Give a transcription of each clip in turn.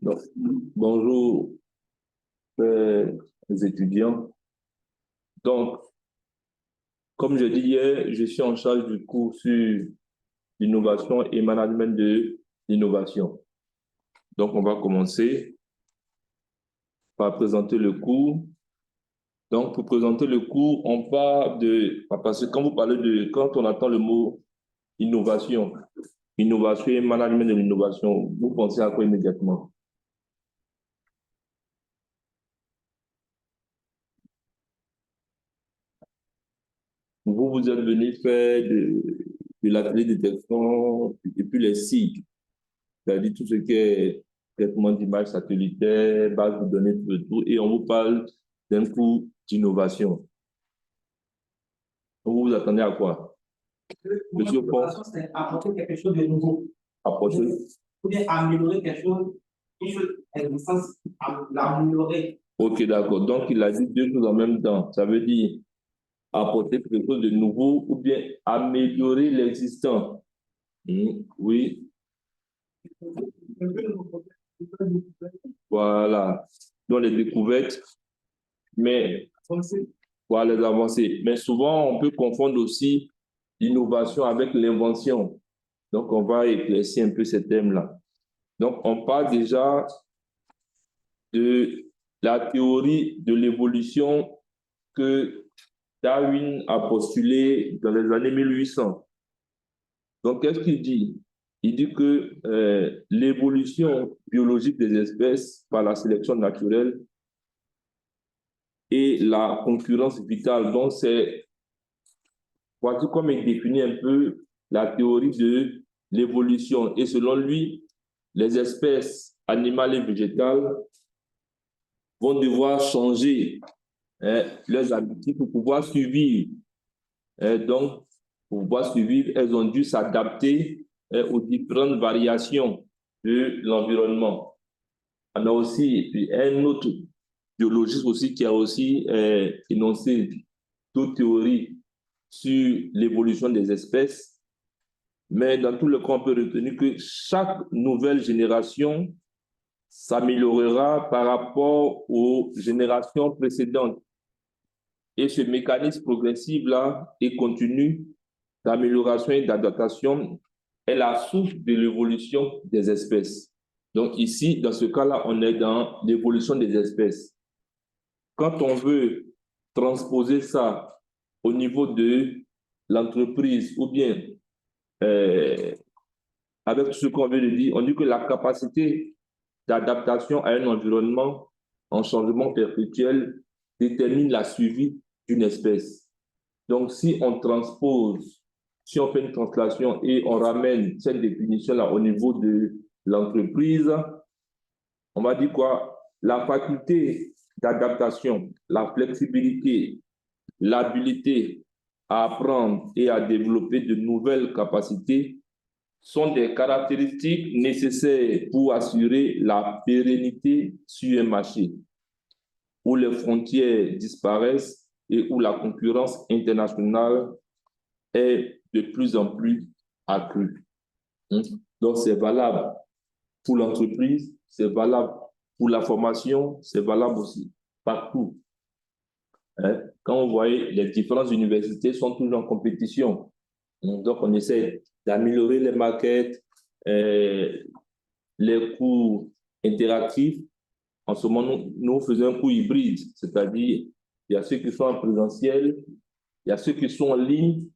Donc, bonjour, les étudiants. Donc, comme je dis hier, je suis en charge du cours sur l'innovation et management de l'innovation. Donc, on va commencer par présenter le cours. Donc, pour présenter le cours, on parle de... Parce que quand on entend le mot innovation et management de l'innovation, vous pensez à quoi immédiatement? Vous êtes venu faire de l'atelier de détection et puis les cycles, c'est-à-dire tout ce qui est traitement d'images satellitaires, base de données, tout, et on vous parle d'un cours d'innovation. Vous vous attendez à quoi? Monsieur Pont, c'est apporter quelque chose de nouveau. Apporter. Ou bien améliorer quelque chose, une chose existante, l'améliorer. Ok, d'accord. Donc, il a dit deux choses en même temps. Ça veut dire apporter quelque chose de nouveau ou bien améliorer l'existant. Oui. Voilà. Donc, les découvertes, mais voilà les avancées. Mais souvent, on peut confondre aussi l'innovation avec l'invention. Donc, on va éclaircir un peu ces thèmes-là. Donc, on parle déjà de la théorie de l'évolution que Darwin a postulée dans les années 1800. Donc, qu'est-ce qu'il dit? Il dit que l'évolution biologique des espèces par la sélection naturelle et la concurrence vitale, donc c'est, voici comme il définit un peu la théorie de l'évolution. Et selon lui, les espèces animales et végétales vont devoir changer leurs habitudes pour pouvoir survivre. Donc, pour pouvoir survivre, elles ont dû s'adapter aux différentes variations de l'environnement. On a aussi un autre biologiste aussi qui a aussi énoncé d'autres théories sur l'évolution des espèces. Mais dans tout le cas, on peut retenir que chaque nouvelle génération s'améliorera par rapport aux générations précédentes. Et ce mécanisme progressif-là et continu d'amélioration et d'adaptation est la source de l'évolution des espèces. Donc ici, dans ce cas-là, on est dans l'évolution des espèces. Quand on veut transposer ça au niveau de l'entreprise ou bien avec tout ce qu'on veut dire, on dit que la capacité d'adaptation à un environnement en changement perpétuel détermine la survie d'une espèce. Donc, si on transpose, si on fait une translation et on ramène cette définition-là au niveau de l'entreprise, on va dire quoi? La faculté d'adaptation, la flexibilité, l'habilité à apprendre et à développer de nouvelles capacités sont des caractéristiques nécessaires pour assurer la pérennité sur un marché où les frontières disparaissent et où la concurrence internationale est de plus en plus accrue. Donc, c'est valable pour l'entreprise, c'est valable pour la formation, c'est valable aussi partout. Quand on voit les différentes universités sont toujours en compétition. Donc, on essaie d'améliorer les maquettes, les cours interactifs. En ce moment, nous faisons un cours hybride, c'est-à-dire il y a ceux qui sont en présentiel, il y a ceux qui sont en ligne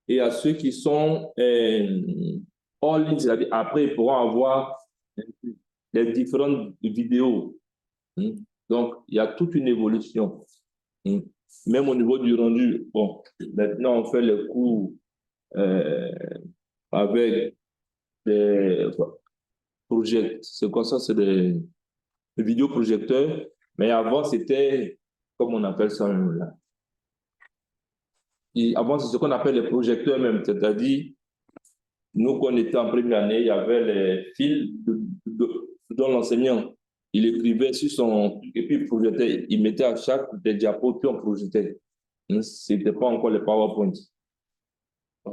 et il y a ceux qui sont hors ligne, c'est-à-dire après, ils pourront avoir les différentes vidéos. Donc, il y a toute une évolution. Même au niveau du rendu, bon, maintenant, on fait les cours avec des projets. C'est quoi ça? C'est des vidéoprojecteurs. Mais avant, c'était, comme on appelle ça là. Et avant, c'est ce qu'on appelle les projecteurs même. C'est-à-dire, nous, quand on était en première année, il y avait les fils dont l'enseignant, il écrivait sur son... Et puis, il projetait, il mettait à chaque des diapos, puis on projetait. Ce n'était pas encore les PowerPoint.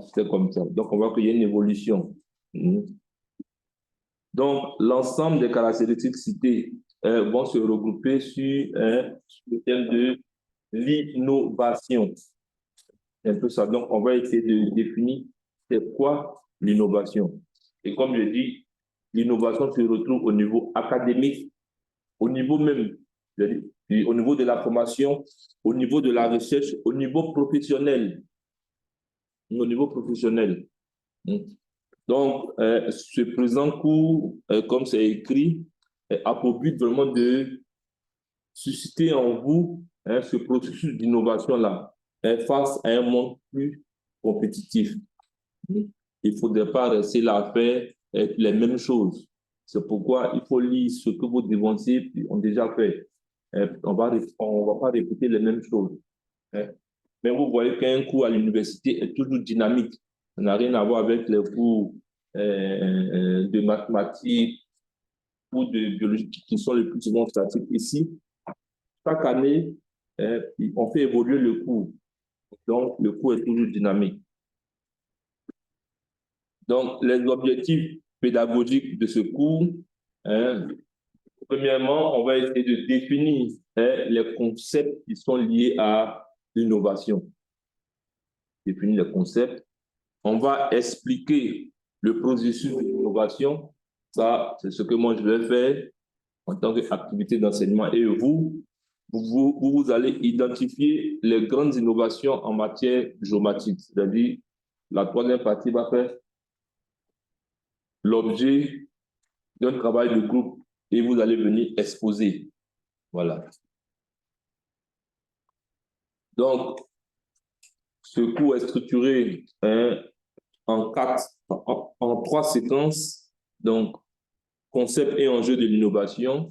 C'était comme ça. Donc, on voit qu'il y a une évolution. Donc, l'ensemble des caractéristiques citées vont se regrouper sur le thème de l'innovation. C'est un peu ça. Donc, on va essayer de définir c'est quoi l'innovation. Et comme je dis, l'innovation se retrouve au niveau académique, au niveau même, au niveau de la formation, au niveau de la recherche, au niveau professionnel. Au niveau professionnel. Donc, ce présent cours, comme c'est écrit, a pour but vraiment de susciter en vous ce processus d'innovation-là face à un monde plus compétitif. Il ne faudrait pas rester là à faire les mêmes choses. C'est pourquoi il faut lire ce que vos devanciers ont déjà fait. On ne va pas répéter les mêmes choses. Mais vous voyez qu'un cours à l'université est toujours dynamique. Ça n'a rien à voir avec les cours de mathématiques ou de biologie qui sont les plus souvent statiques. Ici, chaque année, on fait évoluer le cours. Donc, le cours est toujours dynamique. Donc, les objectifs pédagogiques de ce cours, premièrement, on va essayer de définir les concepts qui sont liés à l'innovation. Définir les concepts. On va expliquer le processus d'innovation. Ça, c'est ce que moi, je vais faire en tant qu'activité d'enseignement. Et vous allez identifier les grandes innovations en matière géomatique. C'est-à-dire, la troisième partie va faire l'objet d'un travail de groupe et vous allez venir exposer. Voilà. Donc, ce cours est structuré en trois séquences. Donc, concept et enjeux de l'innovation.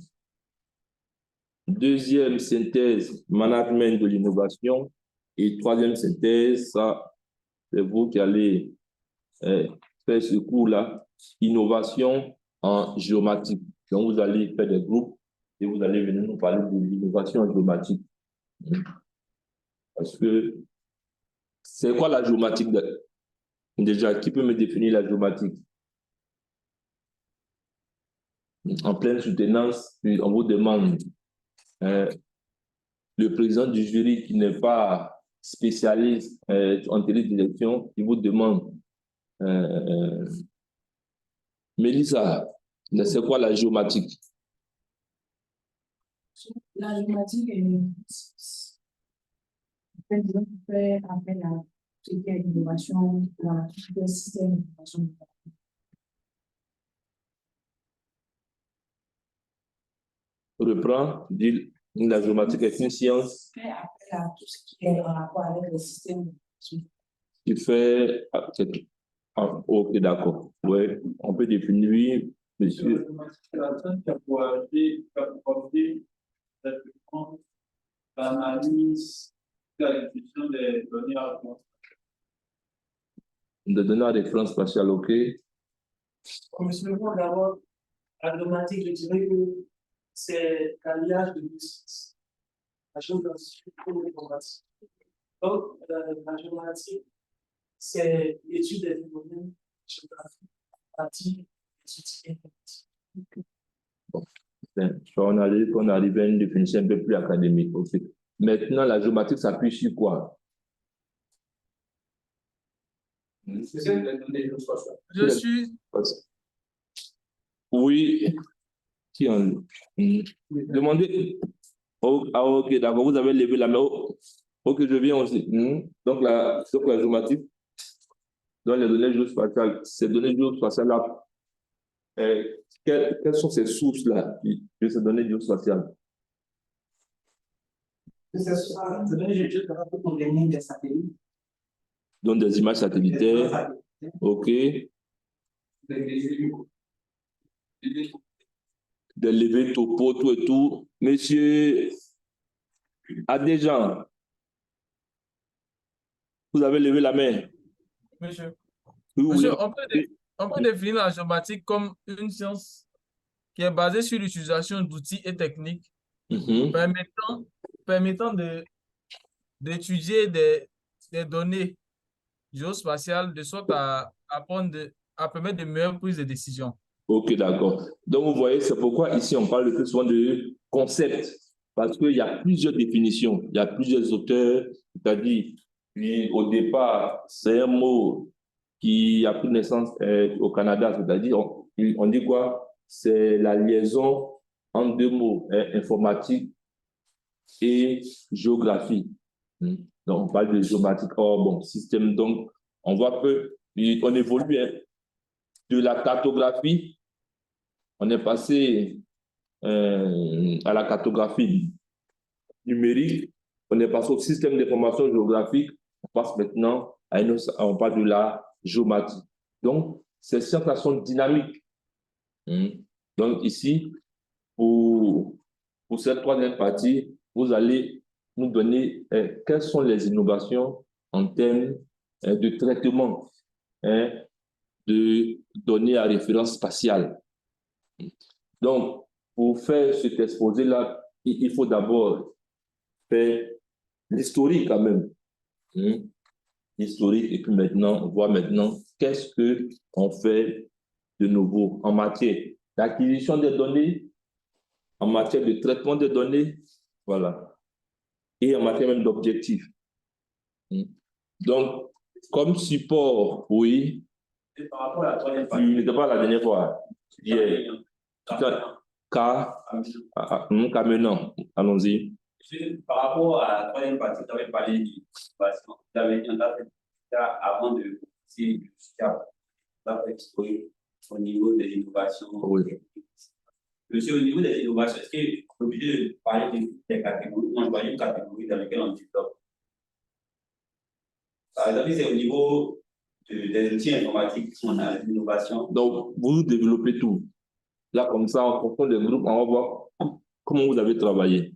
Deuxième synthèse, management de l'innovation. Et troisième synthèse, ça, c'est vous qui allez faire ce cours-là, innovation en géomatique. Donc, vous allez faire des groupes et vous allez venir nous parler de l'innovation en géomatique. Parce que c'est quoi la géomatique déjà? Qui peut me définir la géomatique? En pleine soutenance, on vous demande le président du jury qui n'est pas spécialiste en télédirection, il vous demande Mélissa, c'est quoi la géomatique? La géomatique est fait appel à tout ce qui est innovation, à tout le système d'innovation. Reprends, dis, la géomatique est une science. Fait appel à tout ce qui est en rapport avec le système d'innovation. Qui fait. Ok, d'accord. Oui, on peut définir, monsieur. L'analyse, la diffusion des données à référence. De données à référence spatiale, ok. Monsieur le d'abord, la géomatique, je dirais que c'est l'alliage de deux sciences. La géographie et l'informatique. Donc, la géomatique, c'est l'étude des phénomènes géographiques à partir des outils informatiques. Bon. On arrive à une définition un peu plus académique. Okay. Maintenant, la géomatique s'appuie sur quoi? Je suis. Oui. Qui en... Demandez. Oh, ah, ok, d'accord. Vous avez levé la main. Oh, ok, je viens aussi. Donc, la géomatique, dans les données géospatiales, ces données géospatiales-là, quelles sont ces sources-là de ces données géospatiales? Ces données géospatiales pour gagner des satellites. Donc, des images satellitaires. Ok. Des levées topo, tout et tout. Monsieur Adéjan, vous avez levé la main. Monsieur, Oui, monsieur on peut définir la géomatique comme une science qui est basée sur l'utilisation d'outils et techniques permettant d'étudier des données géospatiales de sorte à permettre de meilleures prises de décision. Ok, d'accord. Donc, vous voyez, c'est pourquoi ici, on parle le plus souvent de concept, parce qu'il y a plusieurs définitions, il y a plusieurs auteurs, c'est-à-dire, puis, au départ, c'est un mot qui a pris naissance au Canada, c'est-à-dire, on dit quoi? C'est la liaison en deux mots, informatique et géographie. Donc, on parle de géomatique. Oh, bon, système. Donc, on voit qu'on évolue de la cartographie. On est passé à la cartographie numérique. On est passé au système d'information géographique. On passe maintenant on parle de la géomatique. Donc, ces sciences-là sont dynamiques. Donc, ici, pour cette troisième partie, vous allez nous donner quelles sont les innovations en termes de traitement de données à référence spatiale. Donc, pour faire cet exposé-là, il faut d'abord faire l'historique quand même. L'historique, et puis maintenant, on voit maintenant qu'est-ce qu'on fait de nouveau en matière d'acquisition des données, en matière de traitement des données, voilà, et en matière même d'objectifs. Donc, comme support, oui. Et par rapport à la troisième partie. Il n'était pas la dernière fois. Hier. Camionnant. Allons-y. Par rapport à la troisième partie, tu avais parlé d'innovation. Tu avais dit, on a fait ça avant de explorer au niveau des innovations. Oui. Monsieur, au niveau des innovations, est-ce qu'on est obligé de parler des catégories? On voit une catégorie dans laquelle on développe. Par exemple, c'est au niveau des outils informatiques qu'on a l'innovation. Donc, vous développez tout. Là, comme ça, en fonction des groupes, on va voir comment vous avez travaillé.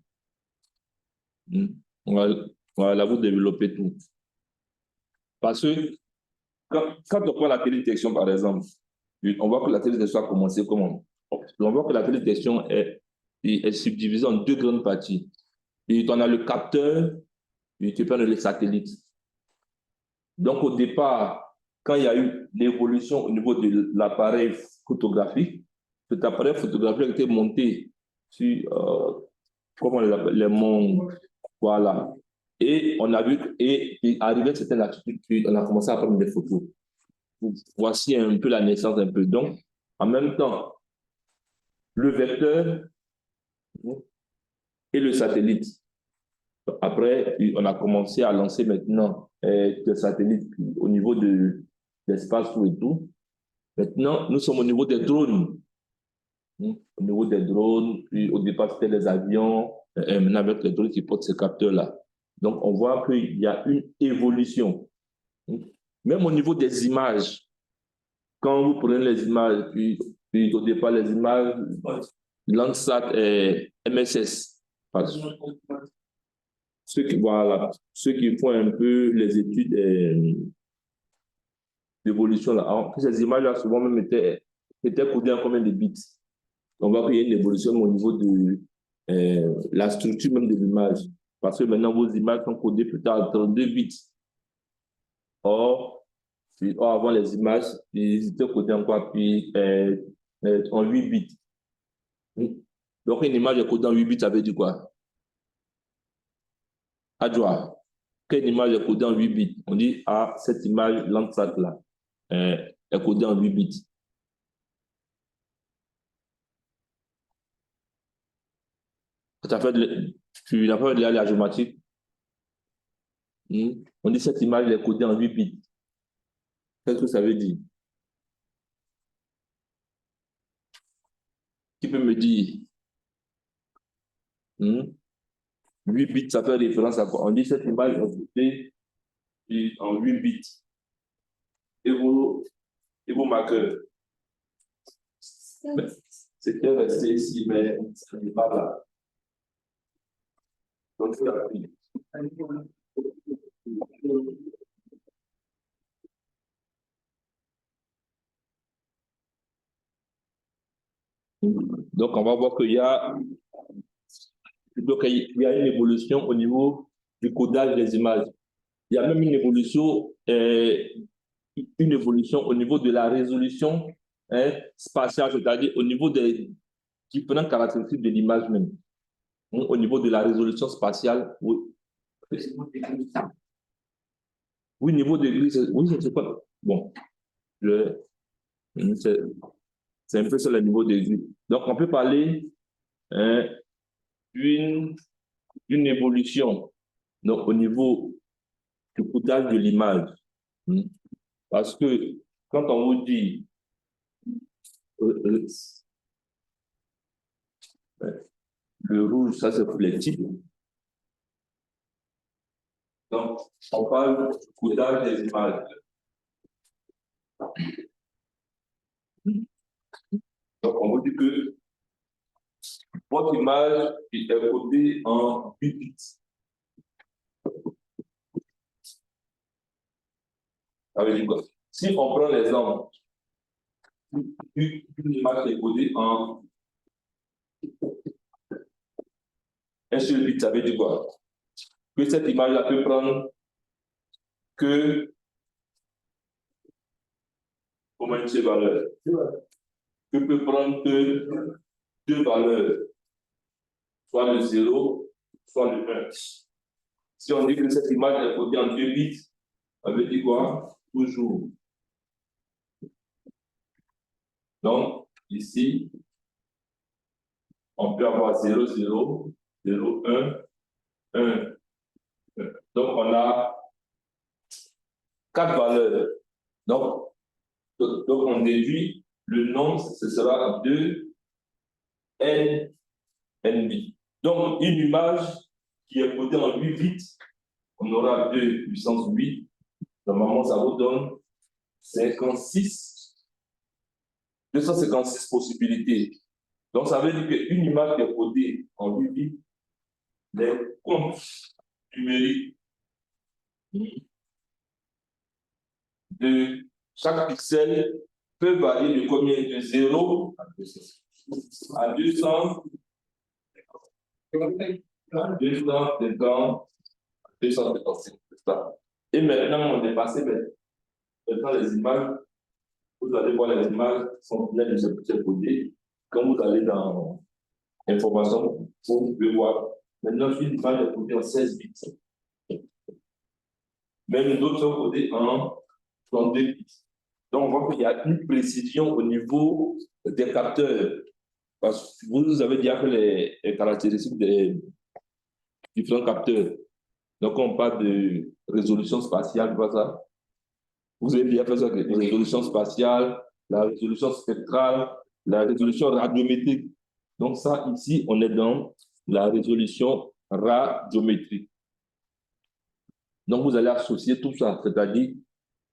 Voilà, vous développez tout. Parce que quand on prend la télédétection, par exemple, on voit que la télédétection a commencé comment? On voit que la télédétection est subdivisée en deux grandes parties. Et on a le capteur, et tu prends le satellite. Donc, au départ, quand il y a eu l'évolution au niveau de l'appareil photographique, cet appareil photographique a été monté sur, comment on les appelle, les monts, voilà. Et on a vu, et arrivé à certaines latitudes, on a commencé à prendre des photos. Voici un peu la naissance, un peu. Donc, en même temps, le vecteur et le satellite. Après, on a commencé à lancer maintenant des satellites au niveau de l'espace et tout. Maintenant, nous sommes au niveau des drones. Au niveau des drones, puis au départ, c'était les avions, maintenant avec les drones qui portent ces capteurs-là. Donc, on voit qu'il y a une évolution. Même au niveau des images, quand vous prenez les images, puis au départ, les images, Landsat et MSS. Ceux qui font un peu les études d'évolution, là, ces images-là, souvent même étaient codées en combien de bits? On voit qu'il y a une évolution au niveau de la structure même de l'image. Parce que maintenant, vos images sont codées plus tard en 32 bits. Or, avant les images, ils étaient codés en quoi? Puis en 8 bits. Donc, une image est codée en 8 bits, ça veut dire quoi? Adjoa, quelle image est codée en 8 bits? On dit, cette image Landsat là est codée en 8 bits. Tu n'as pas de la géomatique. On dit cette image est codée en 8 bits. Qu'est-ce que ça veut dire? Qui peut me dire? 8 bits, ça fait référence à quoi? On dit cette image est codée en 8 bits. Et vos marqueurs? C'était resté ici, mais ça n'est pas là. Donc, il faut l'appuyer. Donc, on va voir qu'il y a une évolution au niveau du codage des images. Il y a même une évolution au niveau de la résolution spatial, c'est-à-dire au niveau des différentes caractéristiques de l'image même. Au niveau de la résolution spatiale, oui. Oui, niveau de gris, oui, c'est pas. Bon, c'est un peu sur le niveau de gris. Donc, on peut parler d'une évolution donc, au niveau du coûtage de l'image. Parce que quand on vous dit le rouge, ça c'est pour les types. Donc, on parle du coûtage des images. Donc, on vous dit que votre image est codée en 8 bits. Ça veut dire quoi? Si on prend l'exemple, une image est codée en un seul bit, ça veut dire quoi? Que cette image-là peut prendre que comment une seule valeur? Que peut prendre que deux valeurs, soit le 0, soit le 1. Si on dit que cette image est codée en 2 bits, ça veut dire quoi? Toujours. Donc, ici, on peut avoir 0, 0, 0, 1, 1. Donc, on a 4 valeurs. Donc on déduit le nombre, ce sera 2 n bits. Donc, une image qui est codée en 8 bits, on aura 2 puissance 8. Normalement, ça vous donne 256 possibilités. Donc, ça veut dire qu'une image qui est codée en 8 bits, les comptes numériques de chaque pixel peut varier de combien? De 0 à 200, 255. Et maintenant, on est passé maintenant les images. Vous allez voir les images sont pleines de ce codé. Quand vous allez dans information, vous pouvez voir. Maintenant, une image est codée en 16 bits. Même d'autres sont codés en 32 bits. Donc, on voit qu'il y a une précision au niveau des capteurs. Parce que vous avez déjà fait les caractéristiques des différents capteurs. Donc, on parle de résolution spatiale, pas ça. Vous avez bien fait ça, la résolution spatiale, la résolution spectrale, la résolution radiométrique. Donc, ça, ici, on est dans la résolution radiométrique. Donc, vous allez associer tout ça, c'est-à-dire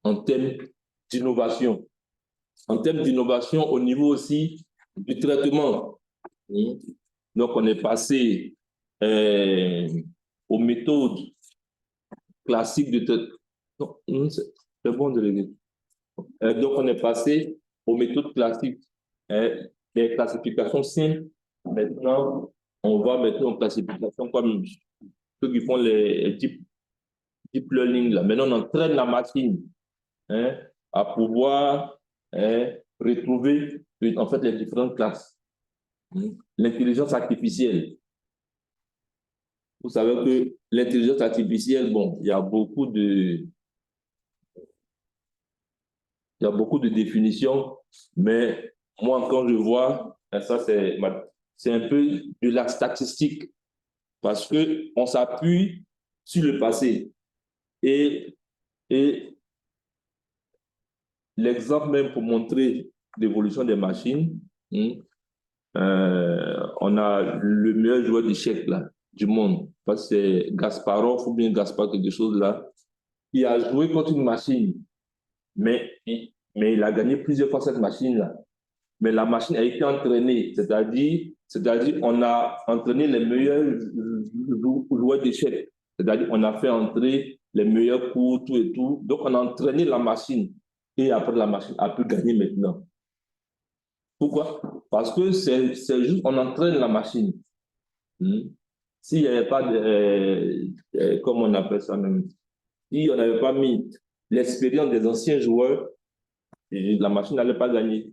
en termes d'innovation. En termes d'innovation, au niveau aussi du traitement. Donc, on est passé aux méthodes classiques de traitement. C'est bon de le dire. Donc, on est passé aux méthodes classiques, des classifications simples. Maintenant, on va maintenant aux classifications comme ceux qui font les deep learning. Là. Maintenant, on entraîne la machine à pouvoir retrouver en fait les différentes classes. L'intelligence artificielle. Vous savez que l'intelligence artificielle, bon, il y a beaucoup de définitions, mais moi, quand je vois, ça, c'est un peu de la statistique, parce qu'on s'appuie sur le passé. Et l'exemple même pour montrer l'évolution des machines, on a le meilleur joueur d'échecs du monde, parce que c'est Gasparov ou bien Gaspard quelque chose là, qui a joué contre une machine, mais il a gagné plusieurs fois cette machine-là. Mais la machine a été entraînée, c'est-à-dire on a entraîné les meilleurs joueurs d'échecs, c'est-à-dire on a fait entrer les meilleurs coups, tout et tout. Donc on a entraîné la machine et après la machine a pu gagner maintenant. Pourquoi? Parce que c'est juste on entraîne la machine. S'il n'y avait pas de, comment on appelle ça même, si on n'avait pas mis l'expérience des anciens joueurs, la machine n'allait pas gagner.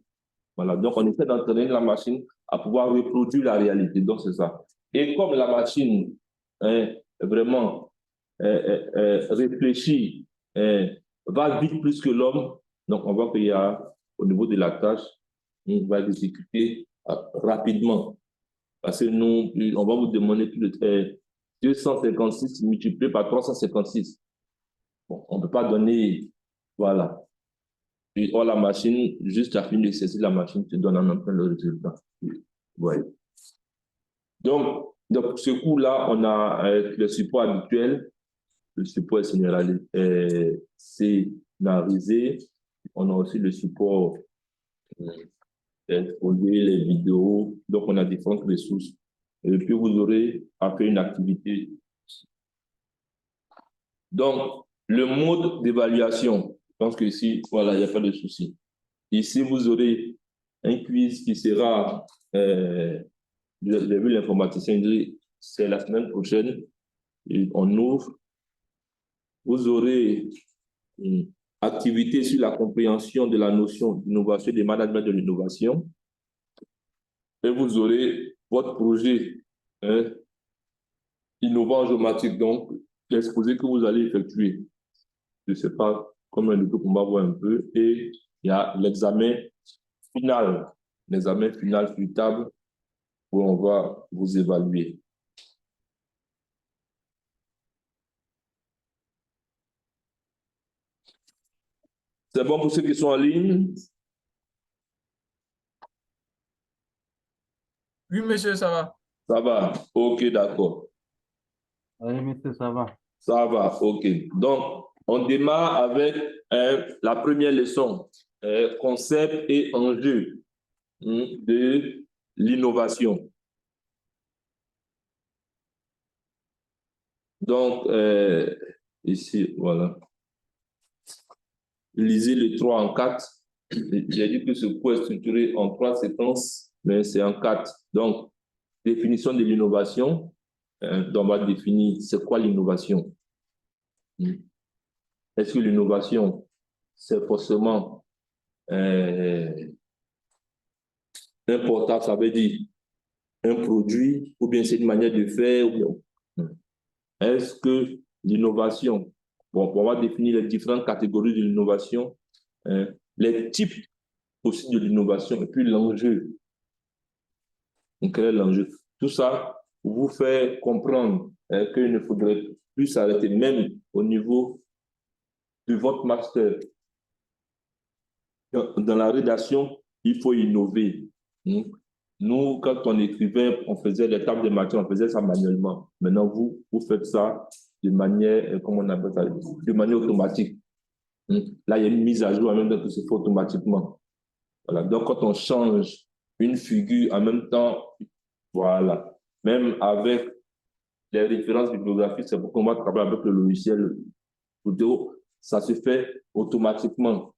Voilà, donc on essaie d'entraîner la machine à pouvoir reproduire la réalité. Donc, c'est ça. Et comme la machine vraiment réfléchit, va vite plus que l'homme, donc on voit qu'il y a, au niveau de la tâche, on va l'exécuter rapidement. Parce que nous, on va vous demander plus de 256 multiplié par 356. Bon, on ne peut pas donner, voilà. Et or, la machine, juste à fin de saisir la machine, te donne en même temps le résultat. Ouais. Donc, ce coup-là, on a le support habituel, le support scénarisé. On a aussi le support exposer les vidéos. Donc, on a différentes ressources. Et puis, vous aurez à faire une activité. Donc, le mode d'évaluation, je pense que ici, voilà, il n'y a pas de souci. Ici, vous aurez un quiz qui sera, j'ai vu l'informaticien dire, c'est la semaine prochaine, et on ouvre. Vous aurez une activité sur la compréhension de la notion d'innovation, du management de l'innovation. Et vous aurez votre projet innovant en géomatique, donc l'exposé que vous allez effectuer. Je ne sais pas combien de temps on va voir un peu. Et il y a l'examen final sur table où on va vous évaluer. C'est bon pour ceux qui sont en ligne? Oui, monsieur, ça va. Ça va? OK, d'accord. Oui, monsieur, ça va. Ça va, OK. Donc, on démarre avec la première leçon, concept et enjeu de l'innovation. Donc, ici, voilà. Lisez le 3 en 4. J'ai dit que ce cours est structuré en 3 séquences, mais c'est en 4. Donc, définition de l'innovation. Donc, on va définir c'est quoi l'innovation. Est-ce que l'innovation, c'est forcément important, ça veut dire un produit, ou bien c'est une manière de faire, ou bien... Est-ce que l'innovation, bon, on va définir les différentes catégories de l'innovation, les types aussi de l'innovation, et puis l'enjeu. Donc, quel est l'enjeu? Tout ça pour vous faire comprendre qu'il ne faudrait plus s'arrêter, même au niveau de votre master. Dans la rédaction, il faut innover. Nous, quand on écrivait, on faisait des tables de matière, on faisait ça manuellement. Maintenant, vous faites ça de manière, comment on appelle ça, de manière automatique. Là, il y a une mise à jour en même temps que se fait automatiquement. Voilà. Donc, quand on change une figure en même temps, voilà. Même avec les références bibliographiques, c'est pourquoi on va travailler avec le logiciel Vidéo. Ça se fait automatiquement.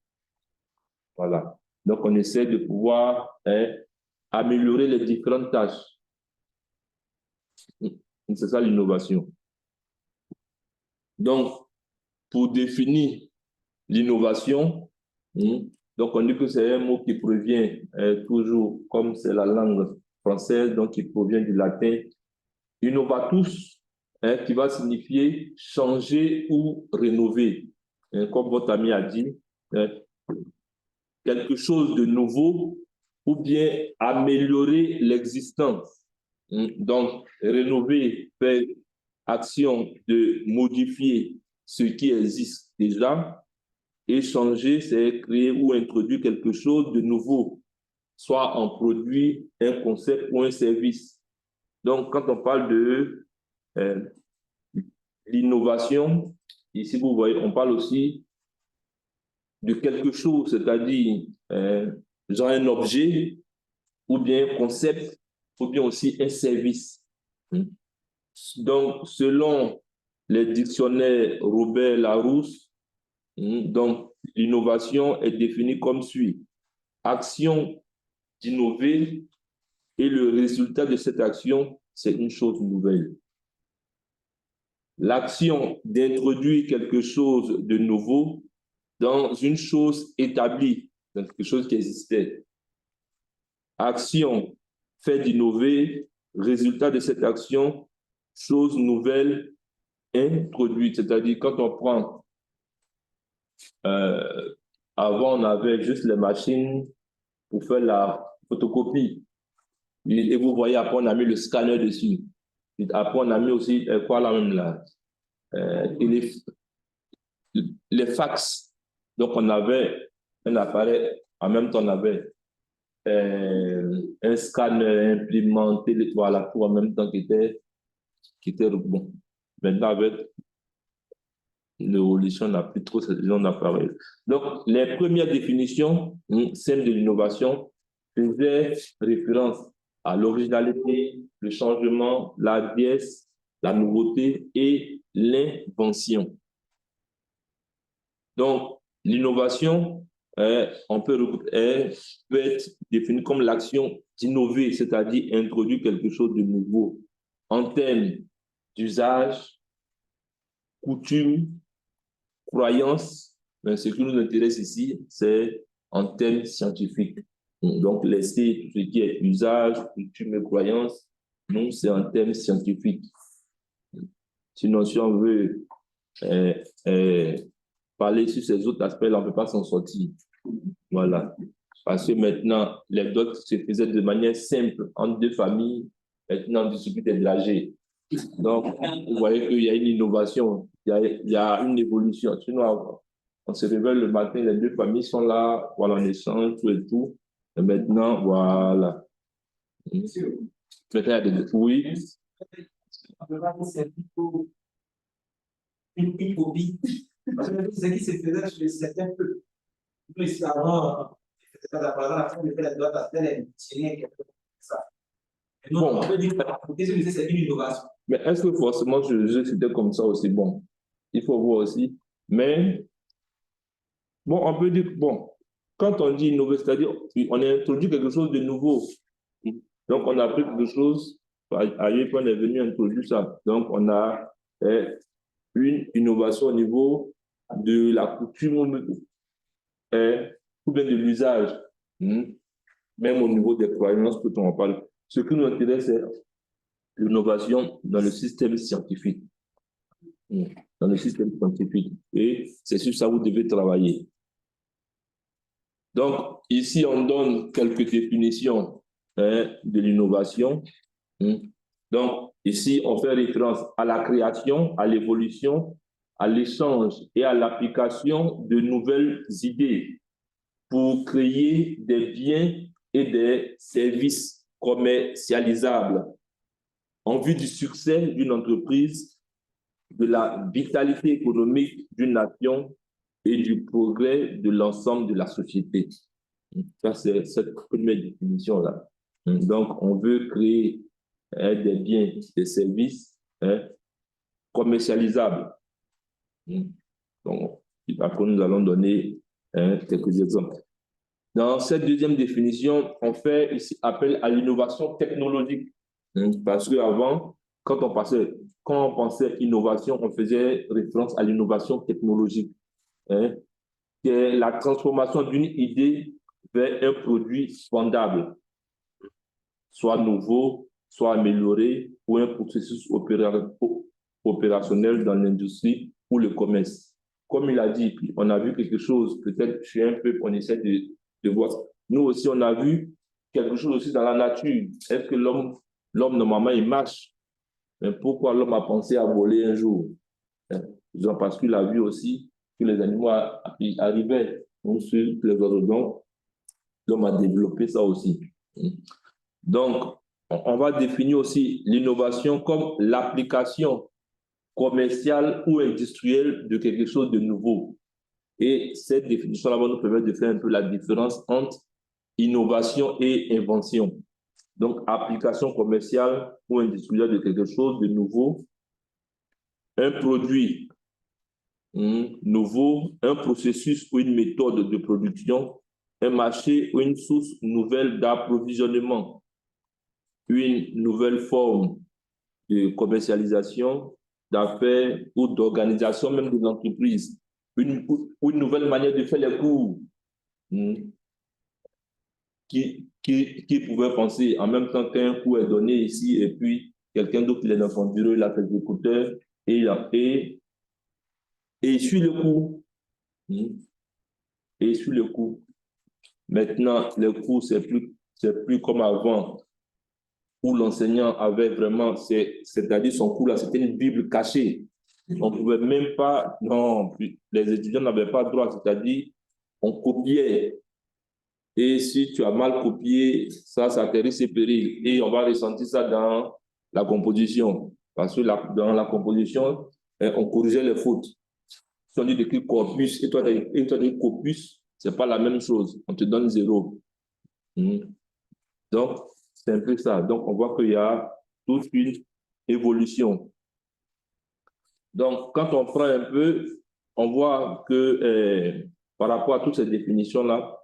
Voilà. Donc, on essaie de pouvoir améliorer les différentes tâches. C'est ça l'innovation. Donc, pour définir l'innovation, donc on dit que c'est un mot qui provient toujours, comme c'est la langue française, donc qui provient du latin, innovatus, qui va signifier changer ou rénover. Comme votre ami a dit, quelque chose de nouveau ou bien améliorer l'existence. Donc, rénover fait action de modifier ce qui existe déjà, et changer, c'est créer ou introduire quelque chose de nouveau, soit un produit, un concept ou un service. Donc, quand on parle de l'innovation, ici, vous voyez, on parle aussi de quelque chose, c'est-à-dire genre un objet, ou bien un concept, ou bien aussi un service. Donc, selon les dictionnaires Robert Larousse, donc l'innovation est définie comme suit: action d'innover et le résultat de cette action, c'est une chose nouvelle. L'action d'introduire quelque chose de nouveau dans une chose établie, dans quelque chose qui existait. Action, fait d'innover. Résultat de cette action, chose nouvelle introduite. C'est-à-dire, quand on prend, avant, on avait juste les machines pour faire la photocopie. Et vous voyez, après, on a mis le scanner dessus. Et après, on a mis aussi, quoi là même là? Les fax. Donc, on avait un appareil, en même temps, on avait un scanner implémenté, voilà, tout en même temps qui était bon. Maintenant, avec l'évolution, on n'a plus trop ce genre d'appareil. Donc, les premières définitions, celles de l'innovation, faisaient référence à l'originalité, le changement, la pièce, la nouveauté et l'invention. Donc, l'innovation, peut être définie comme l'action d'innover, c'est-à-dire introduire quelque chose de nouveau en termes d'usage, coutume, croyance. Mais ce qui nous intéresse ici, c'est en termes scientifiques. Donc, laisser tout ce qui est usage, coutume et croyance, nous, c'est en termes scientifiques. Sinon, si on veut parler sur ces autres aspects-là, on ne peut pas s'en sortir. Voilà. Parce que maintenant, les dots se faisaient de manière simple entre deux familles. Maintenant, on discute de l'âge. Donc, vous voyez qu'il y a une innovation, il y a une évolution. Sinon, on se réveille le matin, les deux familles sont là, voilà, on échange, tout et tout. Et maintenant, voilà. Maintenant, il y a des... Oui. C'est plutôt une hobby. Parce que ce qui se faisait chez certains peuples. Plus avant, par exemple, on fait la droite à faire quelque chose comme ça. Bon. On peut dire que c'est une innovation. Mais est-ce que forcément, c'était comme ça aussi? Bon, il faut voir aussi. Mais, bon, on peut dire, bon, quand on dit innover, c'est-à-dire, on a introduit quelque chose de nouveau. Donc, on a pris quelque chose, ailleurs, on est venu introduire ça. Donc, on a une innovation au niveau de la coutume ou bien de l'usage, même au niveau des croyances, quand on en parle. Ce qui nous intéresse, c'est l'innovation dans le système scientifique. Dans le système scientifique. Et c'est sur ça que vous devez travailler. Donc, ici, on donne quelques définitions de l'innovation. Donc, ici, on fait référence à la création, à l'évolution, à l'échange et à l'application de nouvelles idées pour créer des biens et des services commercialisables en vue du succès d'une entreprise, de la vitalité économique d'une nation et du progrès de l'ensemble de la société. Ça, c'est cette première définition-là. Donc, on veut créer des biens, des services commercialisables. Donc, après, nous allons donner quelques exemples. Dans cette deuxième définition, on fait ici appel à l'innovation technologique. Parce qu'avant, quand on pensait innovation, on faisait référence à l'innovation technologique, qui est la transformation d'une idée vers un produit vendable, soit nouveau, soit amélioré, ou un processus opérationnel dans l'industrie ou le commerce. Comme il a dit, on a vu quelque chose, peut-être chez un peuple, on essaie de voir. Nous aussi, on a vu quelque chose aussi dans la nature. Est-ce que l'homme, normalement, il marche? Mais pourquoi l'homme a pensé à voler un jour? Parce qu'il a vu aussi que les animaux arrivaient sur les autres. Donc, l'homme a développé ça aussi. Donc, on va définir aussi l'innovation comme l'application commerciale ou industrielle de quelque chose de nouveau. Et cette définition-là va nous permettre de faire un peu la différence entre innovation et invention. Donc, application commerciale ou industrielle de quelque chose de nouveau, un produit nouveau, un processus ou une méthode de production, un marché ou une source nouvelle d'approvisionnement, une nouvelle forme de commercialisation, d'affaires ou d'organisation même de l'entreprise, ou une nouvelle manière de faire les cours qui qui pouvait penser en même temps qu'un coup est donné ici et puis quelqu'un d'autre qui est dans son bureau, il a fait l'écouteur et suit le coup. Et suit le coup. Maintenant, le cours, c'est plus comme avant, où l'enseignant avait vraiment, c'est-à-dire son cours là, c'était une Bible cachée. On ne pouvait même pas, non, les étudiants n'avaient pas droit, c'est-à-dire, on copiait. Et si tu as mal copié, ça atterrit ses périls. Et on va ressentir ça dans la composition. Parce que dans la composition, on corrigeait les fautes. Si on dit d'écrire corpus et toi d'écrire corpus, ce n'est pas la même chose. On te donne 0. Donc, c'est un peu ça. Donc, on voit qu'il y a toute une évolution. Donc, quand on prend un peu, on voit que par rapport à toutes ces définitions-là,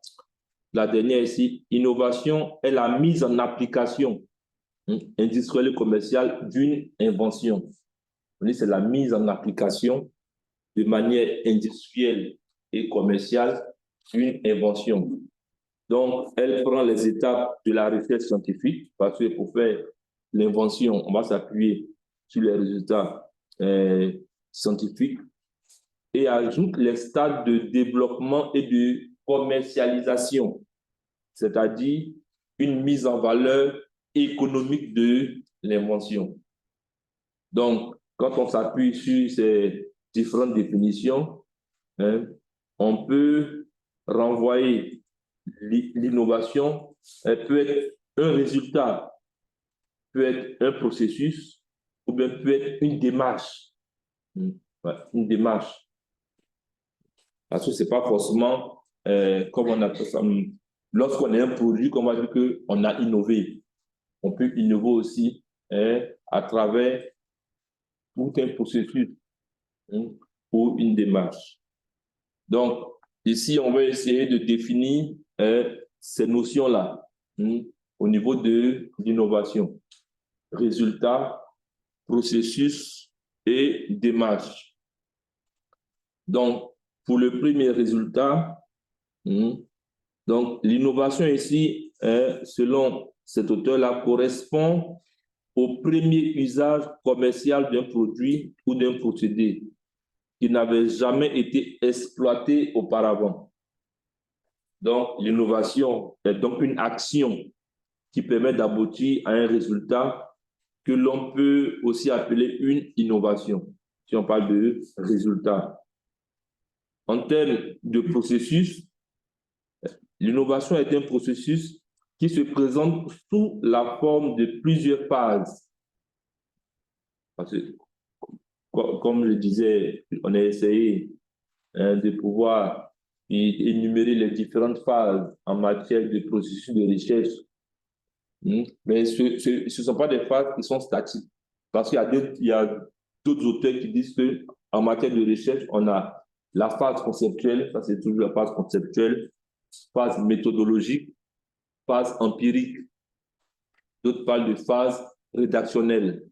la dernière ici, innovation est la mise en application industrielle et commerciale d'une invention. C'est la mise en application de manière industrielle et commerciale d'une invention. Donc, elle prend les étapes de la recherche scientifique, parce que pour faire l'invention, on va s'appuyer sur les résultats scientifiques et ajoute les stades de développement et de commercialisation, c'est-à-dire une mise en valeur économique de l'invention. Donc, quand on s'appuie sur ces différentes définitions, on peut renvoyer l'innovation, peut être un résultat, peut être un processus, ou bien peut être une démarche. Une démarche. Parce que ce n'est pas forcément, comme on appelle ça, lorsqu'on a un produit, qu'on va dire qu'on a innové. On peut innover aussi à travers tout un processus ou une démarche. Donc, ici, on va essayer de définir ces notions-là au niveau de l'innovation. Résultat, processus et démarche. Donc, pour le premier résultat, donc l'innovation ici, selon cet auteur-là, correspond au premier usage commercial d'un produit ou d'un procédé qui n'avait jamais été exploité auparavant. Donc, l'innovation est donc une action qui permet d'aboutir à un résultat que l'on peut aussi appeler une innovation, si on parle de résultat. En termes de processus, l'innovation est un processus qui se présente sous la forme de plusieurs phases. Parce que, comme je disais, on a essayé de pouvoir énumérer les différentes phases en matière de processus de recherche. Mais ce ne sont pas des phases qui sont statiques. Parce qu'il y a d'autres auteurs qui disent qu'en matière de recherche, on a la phase conceptuelle, ça c'est toujours la phase conceptuelle, phase méthodologique, phase empirique. D'autres parlent de phase rédactionnelle.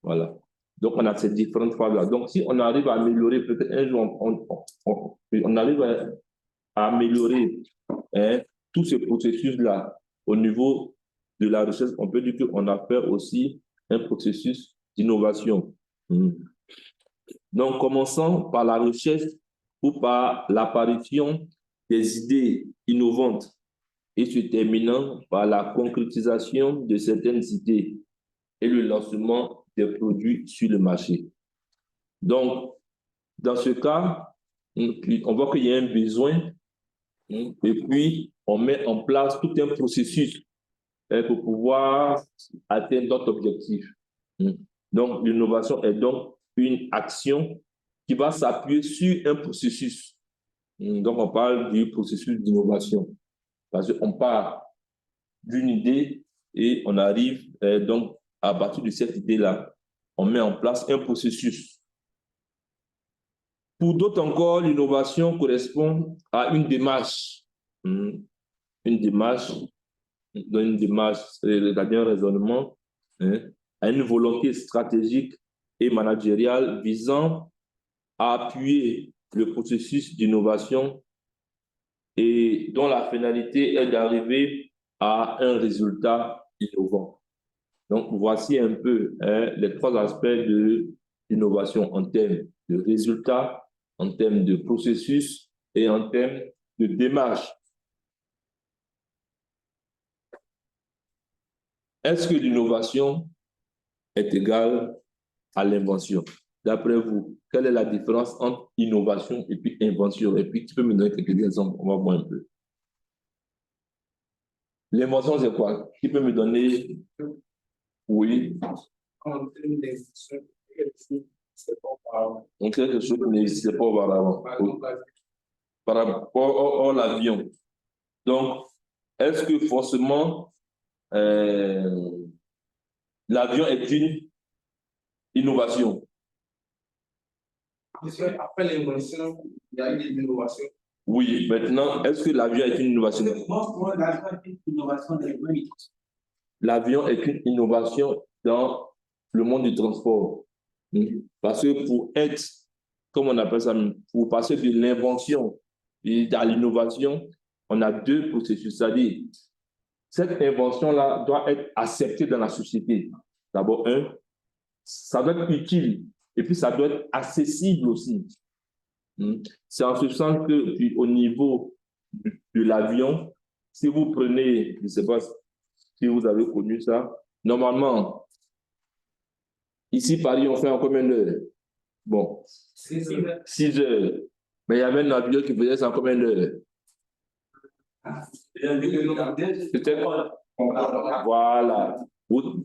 Voilà. Donc, on a ces différentes phases-là. Donc, si on arrive à améliorer, peut-être un jour, on arrive à améliorer tout ce processus-là au niveau de la recherche, on peut dire qu'on a fait aussi un processus d'innovation. Donc, commençons par la recherche ou par l'apparition des idées innovantes et se terminant par la concrétisation de certaines idées et le lancement des produits sur le marché. Donc, dans ce cas, on voit qu'il y a un besoin et puis on met en place tout un processus pour pouvoir atteindre notre objectif. Donc, l'innovation est donc une action qui va s'appuyer sur un processus. Donc, on parle du processus d'innovation. Parce qu'on part d'une idée et on arrive donc à partir de cette idée-là, on met en place un processus. Pour d'autres encore, l'innovation correspond à une démarche. Une démarche, c'est-à-dire un raisonnement, à une volonté stratégique et managériale visant à appuyer le processus d'innovation et dont la finalité est d'arriver à un résultat innovant. Donc, voici un peu les trois aspects de l'innovation en termes de résultats, en termes de processus et en termes de démarche. Est-ce que l'innovation est égale à l'invention? D'après vous, quelle est la différence entre innovation et puis invention? Et puis, tu peux me donner quelques exemples, on va voir un peu. L'invention, c'est quoi? Qui peut me donner? Oui. En termes d'investissement, On crée quelque chose qui n'existait pas auparavant. Par rapport à l'avion. Donc, est-ce que forcément l'avion est une innovation? après l'invention, il y a eu des innovations. Oui, maintenant, est-ce que l'avion est une innovation? Moi, l'avion est une innovation dans les moyens. L'avion est une innovation dans le monde du transport. Parce que pour être, comme on appelle ça, pour passer de l'invention à l'innovation, on a deux processus. C'est-à-dire, cette invention-là doit être acceptée dans la société. D'abord, ça doit être utile et puis ça doit être accessible aussi. C'est en ce sens que, puis, au niveau de l'avion, si vous prenez, je ne sais pas si vous avez connu ça, normalement, ici, Paris, on fait en combien d'heures? Bon, 6 heures. Mais il y avait un avion qui faisait ça en combien d'heures? C'était voilà.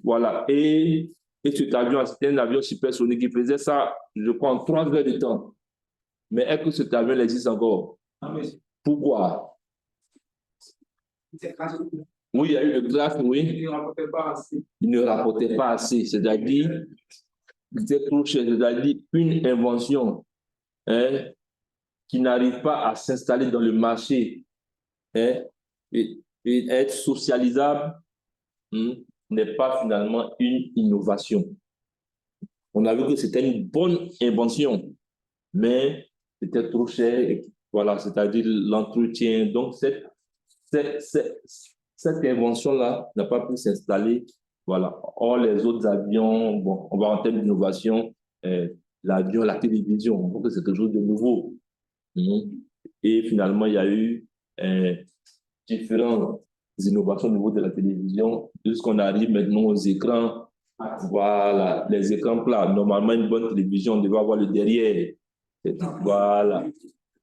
Voilà. Et cet avion, c'était un avion supersonique qui faisait ça, je crois, en 3 heures de temps. Mais est-ce que cet avion existe encore? Pourquoi? Oui, il y a eu le crash, oui. Il ne rapportait pas assez. Il ne rapportait pas assez. C'est-à-dire, c'était trop cher. C'est-à-dire, une invention qui n'arrive pas à s'installer dans le marché et être socialisable n'est pas finalement une innovation. On a vu que c'était une bonne invention, mais c'était trop cher. Voilà, c'est-à-dire l'entretien. Donc, cette invention-là n'a pas pu s'installer. Voilà. Or, les autres avions, bon, on va en termes d'innovation, l'avion, la télévision, on voit que c'est quelque chose de nouveau. Et finalement, il y a eu différentes innovations au niveau de la télévision, jusqu'on arrive maintenant aux écrans. Voilà, les écrans plats. Normalement, une bonne télévision, on devait avoir le derrière. Voilà.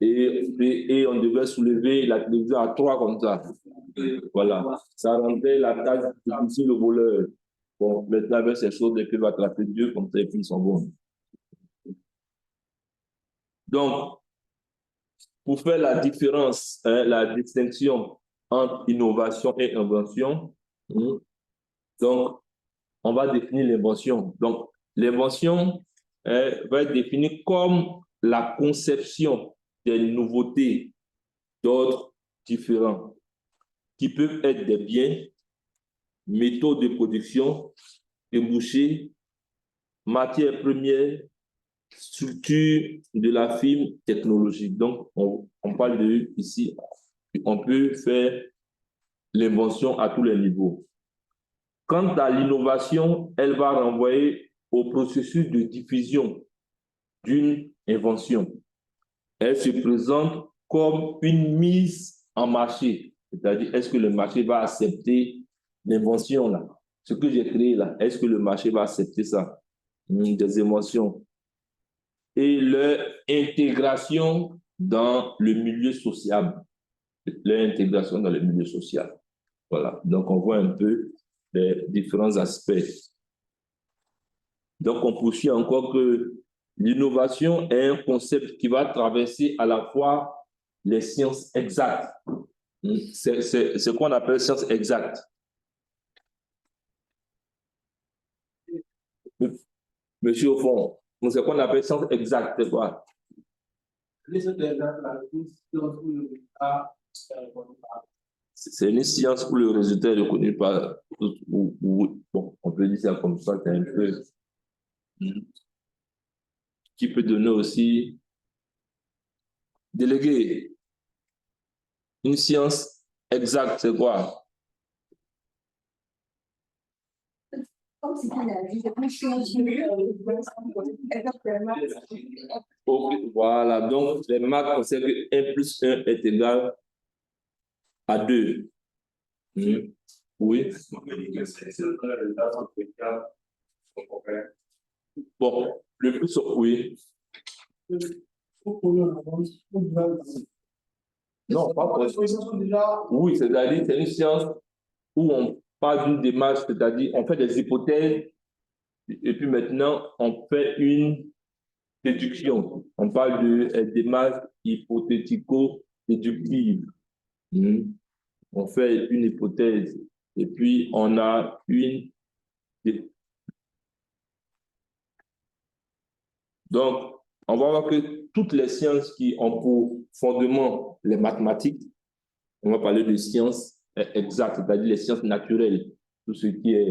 Et on devait soulever la télévision à 3 comme ça. Voilà. Ça rendait la tâche difficile au voleur. Bon, maintenant, avec ces choses, ils peuvent attraper Dieu comme ça et puis ils sont bons. Donc, pour faire la différence, la distinction entre innovation et invention, donc, on va définir l'invention. Donc, l'invention va être définie comme la conception des nouveautés d'ordre différents qui peuvent être des biens, méthodes de production, débouchés, matières premières, structure de la firme technologique. Donc, on parle de ici, on peut faire l'invention à tous les niveaux. Quant à l'innovation, elle va renvoyer au processus de diffusion d'une invention. Elle se présente comme une mise en marché, c'est-à-dire est-ce que le marché va accepter l'invention là, ce que j'ai créé là, est-ce que le marché va accepter ça, des émotions, et leur intégration dans le milieu social, leur intégration dans le milieu social. Voilà, donc on voit un peu les différents aspects. Donc, on poursuit encore que l'innovation est un concept qui va traverser à la fois les sciences exactes. C'est ce qu'on appelle sciences exactes. Monsieur, au fond, c'est ce qu'on appelle sciences exactes, c'est quoi? C'est une science où le résultat est reconnu par... bon, on peut dire ça comme ça, c'est un peu... qui peut donner aussi délégué. Une science exacte, c'est quoi? Comme si tu l'as dit, c'est une science. Ok, voilà, donc les maths concernent que 1 plus 1 est égal à 2. Oui. Bon, le plus, oui. Non, pas possible. Oui, c'est-à-dire c'est une science où on parle d'une démarche, c'est-à-dire on fait des hypothèses et puis maintenant on fait une déduction. On parle de démarche hypothético-déductive. On fait une hypothèse et puis on a une. Donc, on va voir que toutes les sciences qui ont pour fondement les mathématiques, on va parler de sciences exactes, c'est-à-dire les sciences naturelles, tout ce qui est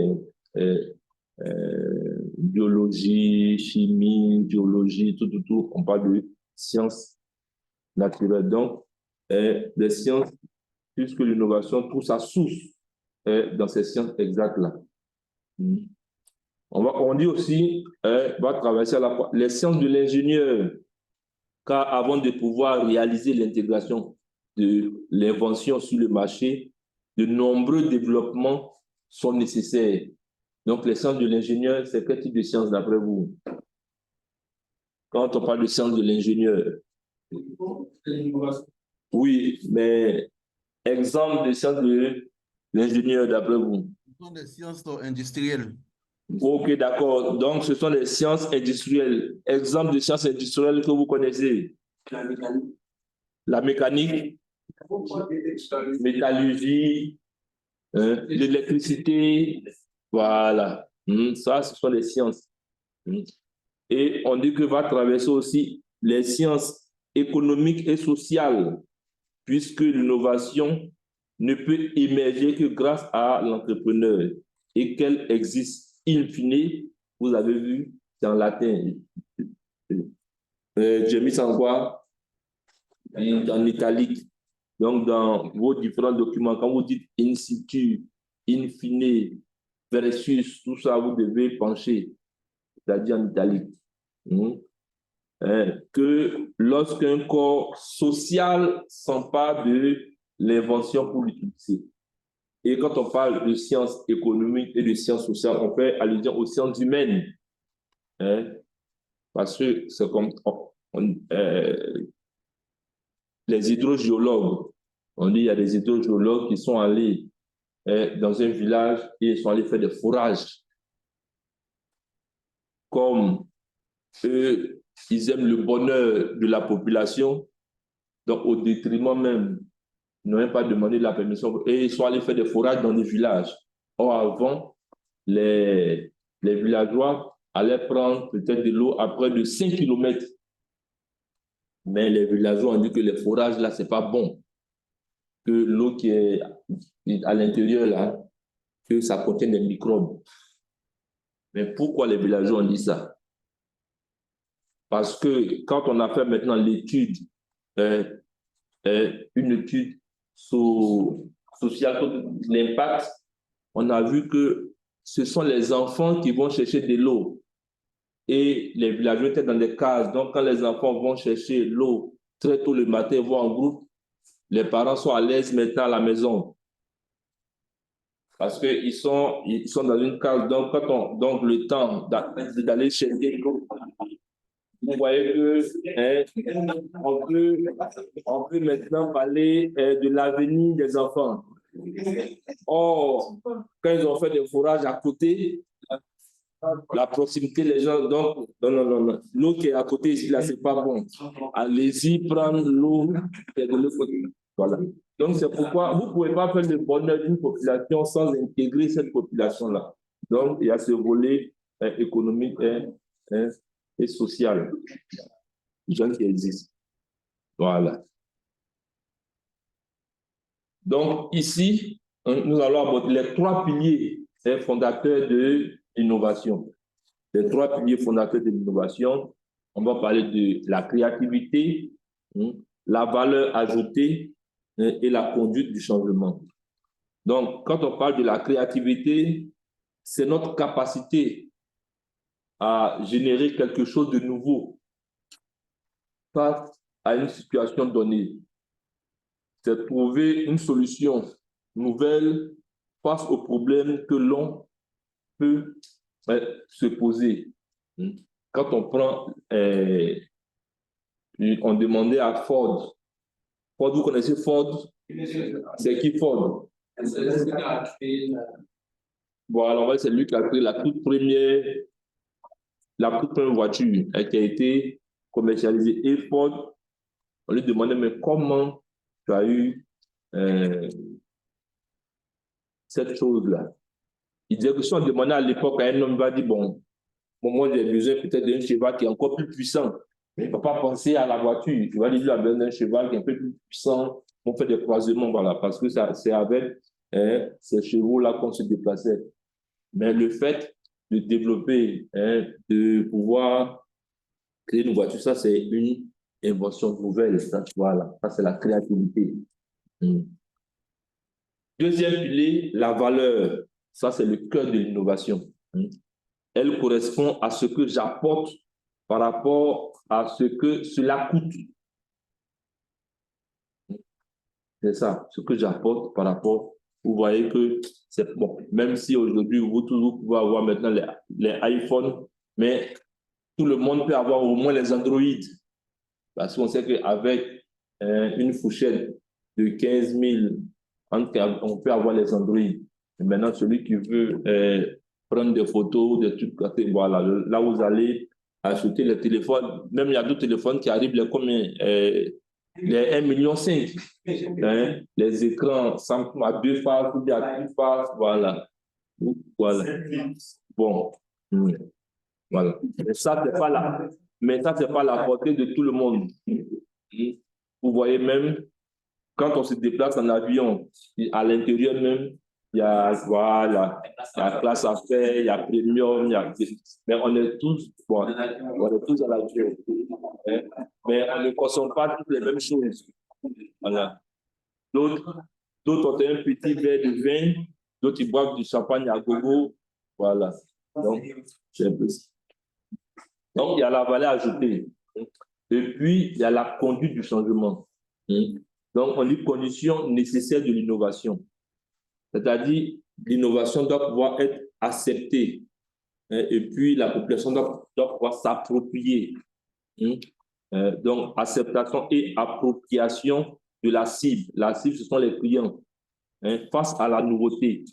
biologie, chimie, géologie, tout, on parle de sciences naturelles. Donc, les sciences, puisque l'innovation trouve sa source dans ces sciences exactes-là. On dit aussi, va traverser les sciences de l'ingénieur, car avant de pouvoir réaliser l'intégration de l'invention sur le marché, de nombreux développements sont nécessaires. Donc, les sciences de l'ingénieur, c'est quel type de sciences d'après vous? Quand on parle de sciences de l'ingénieur. Oui, mais exemple de sciences de l'ingénieur d'après vous? Ce sont des sciences industrielles. Ok, d'accord. Donc, ce sont les sciences industrielles. Exemple de sciences industrielles que vous connaissez? La mécanique, métallurgie, l'électricité. Voilà. Ça, ce sont les sciences. Et on dit que va traverser aussi les sciences économiques et sociales, puisque l'innovation ne peut émerger que grâce à l'entrepreneur et qu'elle existe in fine. Vous avez vu, c'est en latin. J'ai mis ça en quoi? En italique. Donc, dans vos différents documents, quand vous dites in situ, in fine, versus, tout ça, vous devez pencher, c'est-à-dire en italique. Que lorsqu'un corps social s'empare de l'invention pour l'utiliser. Et quand on parle de sciences économiques et de sciences sociales, on fait allusion aux sciences humaines. Parce que c'est comme les hydrogéologues. On dit qu'il y a des hydrogéologues qui sont allés dans un village et ils sont allés faire des forages. Comme eux, ils aiment le bonheur de la population, donc au détriment même, ils n'ont même pas demandé la permission et ils sont allés faire des forages dans les villages. Or, avant, les villageois allaient prendre peut-être de l'eau à près de 5 km. Mais les villageois ont dit que les forages là, ce n'est pas bon. Que l'eau qui est à l'intérieur là, que ça contient des microbes. Mais pourquoi les villageois ont dit ça? Parce que quand on a fait maintenant l'étude, une étude sociale sur l'impact, on a vu que ce sont les enfants qui vont chercher de l'eau. Et les villageois étaient dans des cases. Donc, quand les enfants vont chercher l'eau très tôt le matin, vont en groupe, les parents sont à l'aise maintenant à la maison. Parce qu'ils sont dans une case. Donc, donc le temps d'aller chercher l'eau, vous voyez que on peut maintenant parler de l'avenir des enfants. Or, quand ils ont fait des forages à côté, la proximité, les gens, donc, non. L'eau qui est à côté ici, là, c'est pas bon. Allez-y prendre l'eau qui est de l'autre côté. Voilà. Donc, c'est pourquoi vous ne pouvez pas faire le bonheur d'une population sans intégrer cette population-là. Donc, il y a ce volet économique et social. Les gens qui existent. Voilà. Donc, ici, nous allons aborder les 3 piliers fondateurs de l'innovation. Les 3 piliers fondateurs de l'innovation, on va parler de la créativité, la valeur ajoutée et la conduite du changement. Donc, quand on parle de la créativité, c'est notre capacité à générer quelque chose de nouveau face à une situation donnée. C'est trouver une solution nouvelle face aux problèmes que l'on peut se poser. Quand on prend, on demandait à Ford. Ford, vous connaissez Ford? C'est qui Ford? Bon, alors c'est lui qui a créé la toute première voiture qui a été commercialisée. Et Ford, on lui demandait, mais comment tu as eu cette chose-là? Il disait que si on demandait à l'époque à un homme, il va dire, bon, moi j'ai besoin peut-être d'un cheval qui est encore plus puissant. Mais il ne va pas penser à la voiture. Il va dire, il a besoin d'un cheval qui est un peu plus puissant. On fait des croisements, voilà, parce que c'est avec ces chevaux-là qu'on se déplaçait. Mais le fait de développer, de pouvoir créer une voiture, ça c'est une invention nouvelle. Ça, voilà, ça c'est la créativité. Deuxième pilier, la valeur. Ça c'est le cœur de l'innovation. Elle correspond à ce que j'apporte par rapport à ce que cela coûte. C'est ça, ce que j'apporte par rapport. Vous voyez que c'est bon, même si aujourd'hui vous pouvez avoir maintenant les iPhones, mais tout le monde peut avoir au moins les Android. Parce qu'on sait qu'avec une fourchette de 15 000, on peut avoir les Android. Et maintenant, celui qui veut prendre des photos, des trucs, voilà, là vous allez acheter les téléphones. Même il y a d'autres téléphones qui arrivent, les combien les 1,5 million. Les écrans à 2 faces ou bien à 3 faces, voilà. Voilà. Bon. Voilà. Mais ça, c'est pas la portée de tout le monde. Vous voyez même, quand on se déplace en avion, à l'intérieur même, il y a, voilà, il y a classe à faire, il y a premium, mais on est tous, bon, on est tous à l'avion. Mais on ne consomme pas toutes les mêmes choses. Voilà. D'autres ont un petit verre de vin, d'autres ils boivent du champagne à gogo. Voilà. Donc, c'est un peu ça. Donc, il y a la valeur ajoutée. Et puis, il y a la conduite du changement. Donc, on dit condition nécessaire de l'innovation. C'est-à-dire, l'innovation doit pouvoir être acceptée. Et puis, la population doit pouvoir s'approprier. Donc, acceptation et appropriation de la cible. La cible, ce sont les clients. Face à la nouveauté.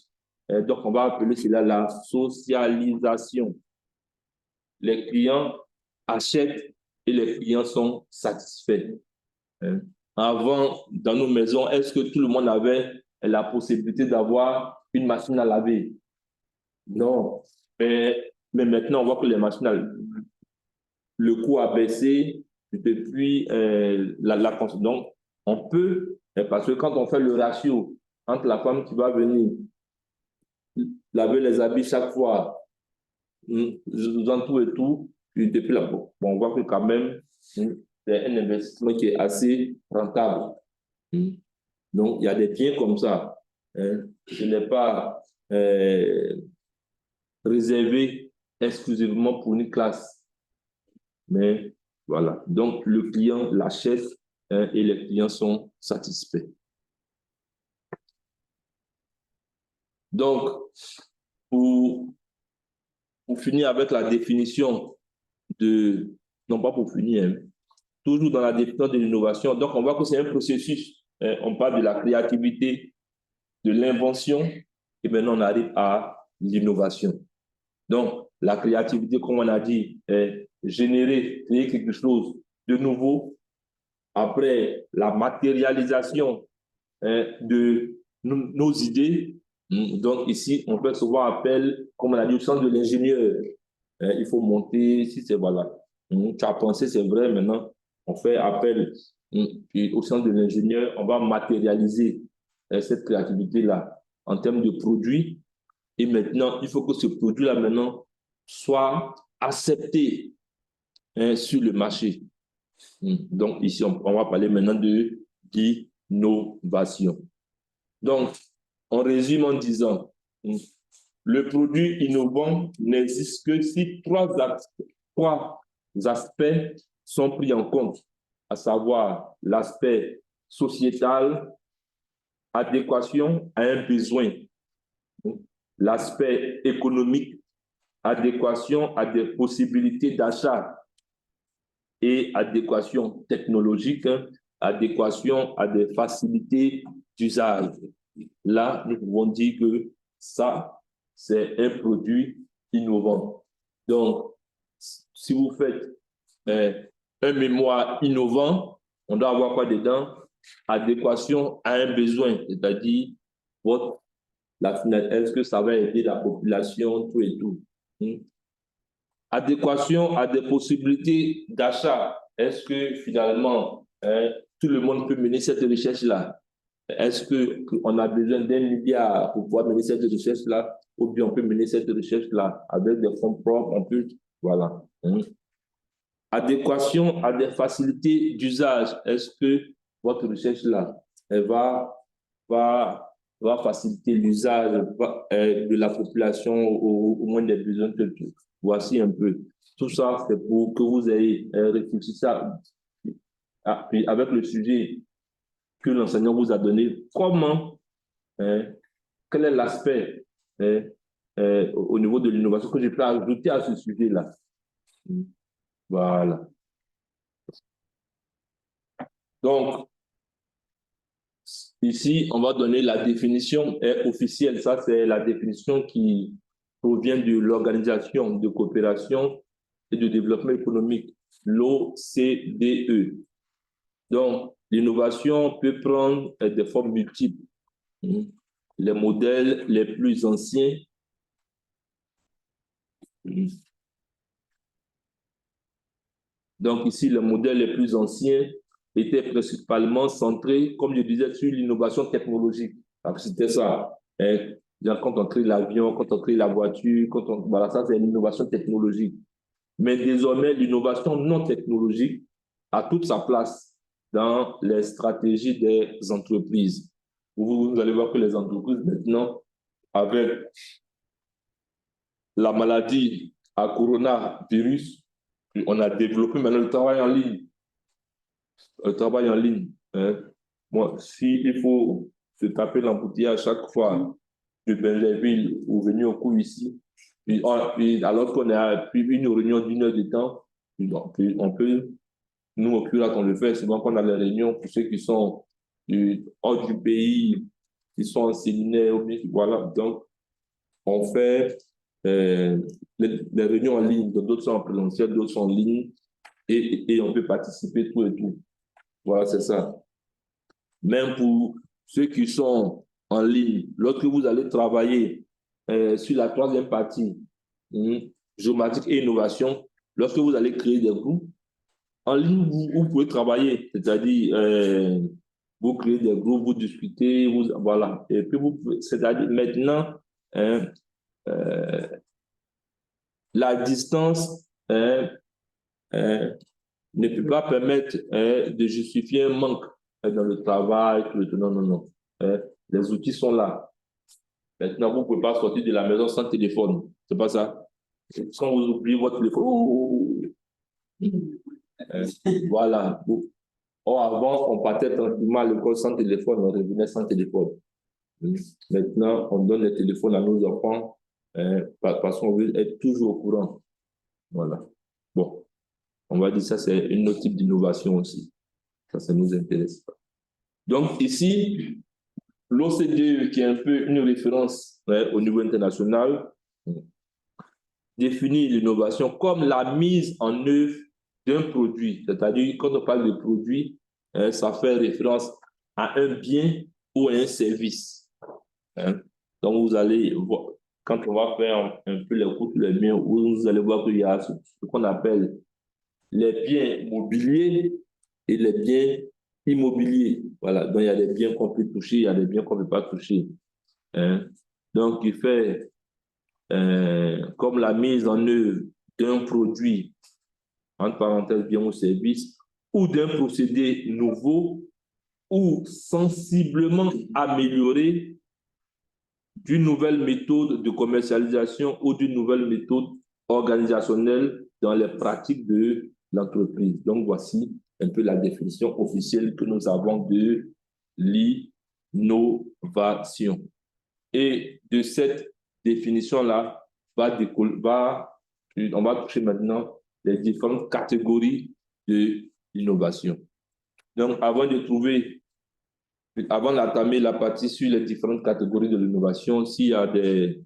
Donc, on va appeler cela la socialisation. Les clients achètent et les clients sont satisfaits. Avant, dans nos maisons, est-ce que tout le monde avait la possibilité d'avoir une machine à laver? Non. Mais maintenant, on voit que les machines, le coût a baissé depuis la consommation. Donc, on peut, parce que quand on fait le ratio entre la femme qui va venir laver les habits chaque fois, dans tout et tout, puis depuis là, bon, on voit que quand même, c'est un investissement qui est assez rentable. Donc, il y a des biens comme ça. Ce n'est pas réservé exclusivement pour une classe. Mais voilà. Donc, le client l'achète et les clients sont satisfaits. Donc, pour finir avec la définition de, non pas pour finir, hein, toujours dans la définition de l'innovation, donc on voit que c'est un processus. On parle de la créativité, de l'invention, et maintenant on arrive à l'innovation. Donc, la créativité, comme on a dit, est créer quelque chose de nouveau. Après, la matérialisation de nos idées. Donc, ici, on fait souvent appel, comme on a dit, au sens de l'ingénieur. Il faut monter, si c'est voilà. Tu as pensé, c'est vrai, maintenant, on fait appel. Puis, au sens de l'ingénieur, on va matérialiser cette créativité-là en termes de produits. Et maintenant, il faut que ce produit-là, maintenant, soit accepté sur le marché. Donc, ici, on va parler maintenant l'innovation. Donc, on résume en disant, le produit innovant n'existe que si trois aspects sont pris en compte, à savoir l'aspect sociétal, adéquation à un besoin, l'aspect économique, adéquation à des possibilités d'achat, et adéquation technologique, adéquation à des facilités d'usage. Là, nous pouvons dire que ça, c'est un produit innovant. Donc, si vous faites un mémoire innovant, on doit avoir quoi dedans? Adéquation à un besoin, c'est-à-dire la finalité, est-ce que ça va aider la population, tout et tout. Adéquation à des possibilités d'achat. Est-ce que finalement, tout le monde peut mener cette recherche-là? Est-ce qu'on a besoin d'1 milliard pour pouvoir mener cette recherche-là? Ou bien on peut mener cette recherche-là avec des fonds propres, on peut, voilà. Adéquation à des facilités d'usage. Est-ce que votre recherche-là, elle va faciliter l'usage de la population au moins des besoins de tout. Voici un peu. Tout ça, c'est pour que vous ayez réfléchi ça avec le sujet que l'enseignant vous a donné. Comment, quel est l'aspect au niveau de l'innovation que je peux ajouter à ce sujet-là? Voilà. Donc, ici, on va donner la définition officielle. Ça, c'est la définition qui provient de l'Organisation de coopération et de développement économique, l'OCDE. Donc, l'innovation peut prendre des formes multiples. Les modèles les plus anciens donc ici, les modèles les plus anciens étaient principalement centrés, comme je disais, sur l'innovation technologique. C'était ça. Quand on crée l'avion, quand on crée la voiture, voilà, ça c'est l'innovation technologique. Mais désormais, l'innovation non technologique a toute sa place dans les stratégies des entreprises. Vous allez voir que les entreprises maintenant, avec la maladie à coronavirus, on a développé maintenant le travail en ligne. Le travail en ligne. Moi, s'il faut se taper l'embouteillage chaque fois de Benjerville ou venir au cours ici, alors qu'on a une réunion d'1 heure de temps, on peut, nous au CURAT, on le fait souvent quand on a les réunions pour ceux qui sont hors du pays, qui sont en séminaire, voilà. Donc, on fait les réunions en ligne, d'autres sont en présentiel, d'autres sont en ligne, et on peut participer tout et tout. Voilà, c'est ça. Même pour ceux qui sont en ligne, lorsque vous allez travailler sur la troisième partie, géomatique et innovation, lorsque vous allez créer des groupes, en ligne, vous pouvez travailler, c'est-à-dire vous créez des groupes, vous discutez, voilà. Et puis, c'est-à-dire maintenant, la distance ne peut pas permettre de justifier un manque dans le travail. Non. Les outils sont là. Maintenant, vous ne pouvez pas sortir de la maison sans téléphone. C'est pas ça. Quand vous oubliez votre téléphone, voilà. Avant, on partait tranquillement à l'école sans téléphone, on revenait sans téléphone. Maintenant, on donne les téléphones à nos enfants parce qu'on veut être toujours au courant. Voilà. Bon, on va dire ça, c'est un autre type d'innovation aussi. Ça nous intéresse. Donc ici, l'OCDE, qui est un peu une référence au niveau international, définit l'innovation comme la mise en œuvre d'un produit. C'est-à-dire, quand on parle de produit, ça fait référence à un bien ou à un service. Donc, vous allez voir, quand on va faire un peu les cours sur les biens, vous allez voir qu'il y a ce qu'on appelle les biens mobiliers et les biens immobiliers. Voilà, donc il y a des biens qu'on peut toucher, il y a des biens qu'on ne peut pas toucher. Donc, il fait comme la mise en œuvre d'un produit, entre parenthèses, bien ou service, ou d'un procédé nouveau ou sensiblement améliorer d'une nouvelle méthode de commercialisation ou d'une nouvelle méthode organisationnelle dans les pratiques de l'entreprise. Donc, voici un peu la définition officielle que nous avons de l'innovation. Et de cette définition-là, on va toucher maintenant les différentes catégories de l'innovation. Donc, avant d'entamer la partie sur les différentes catégories de l'innovation, s'il y a des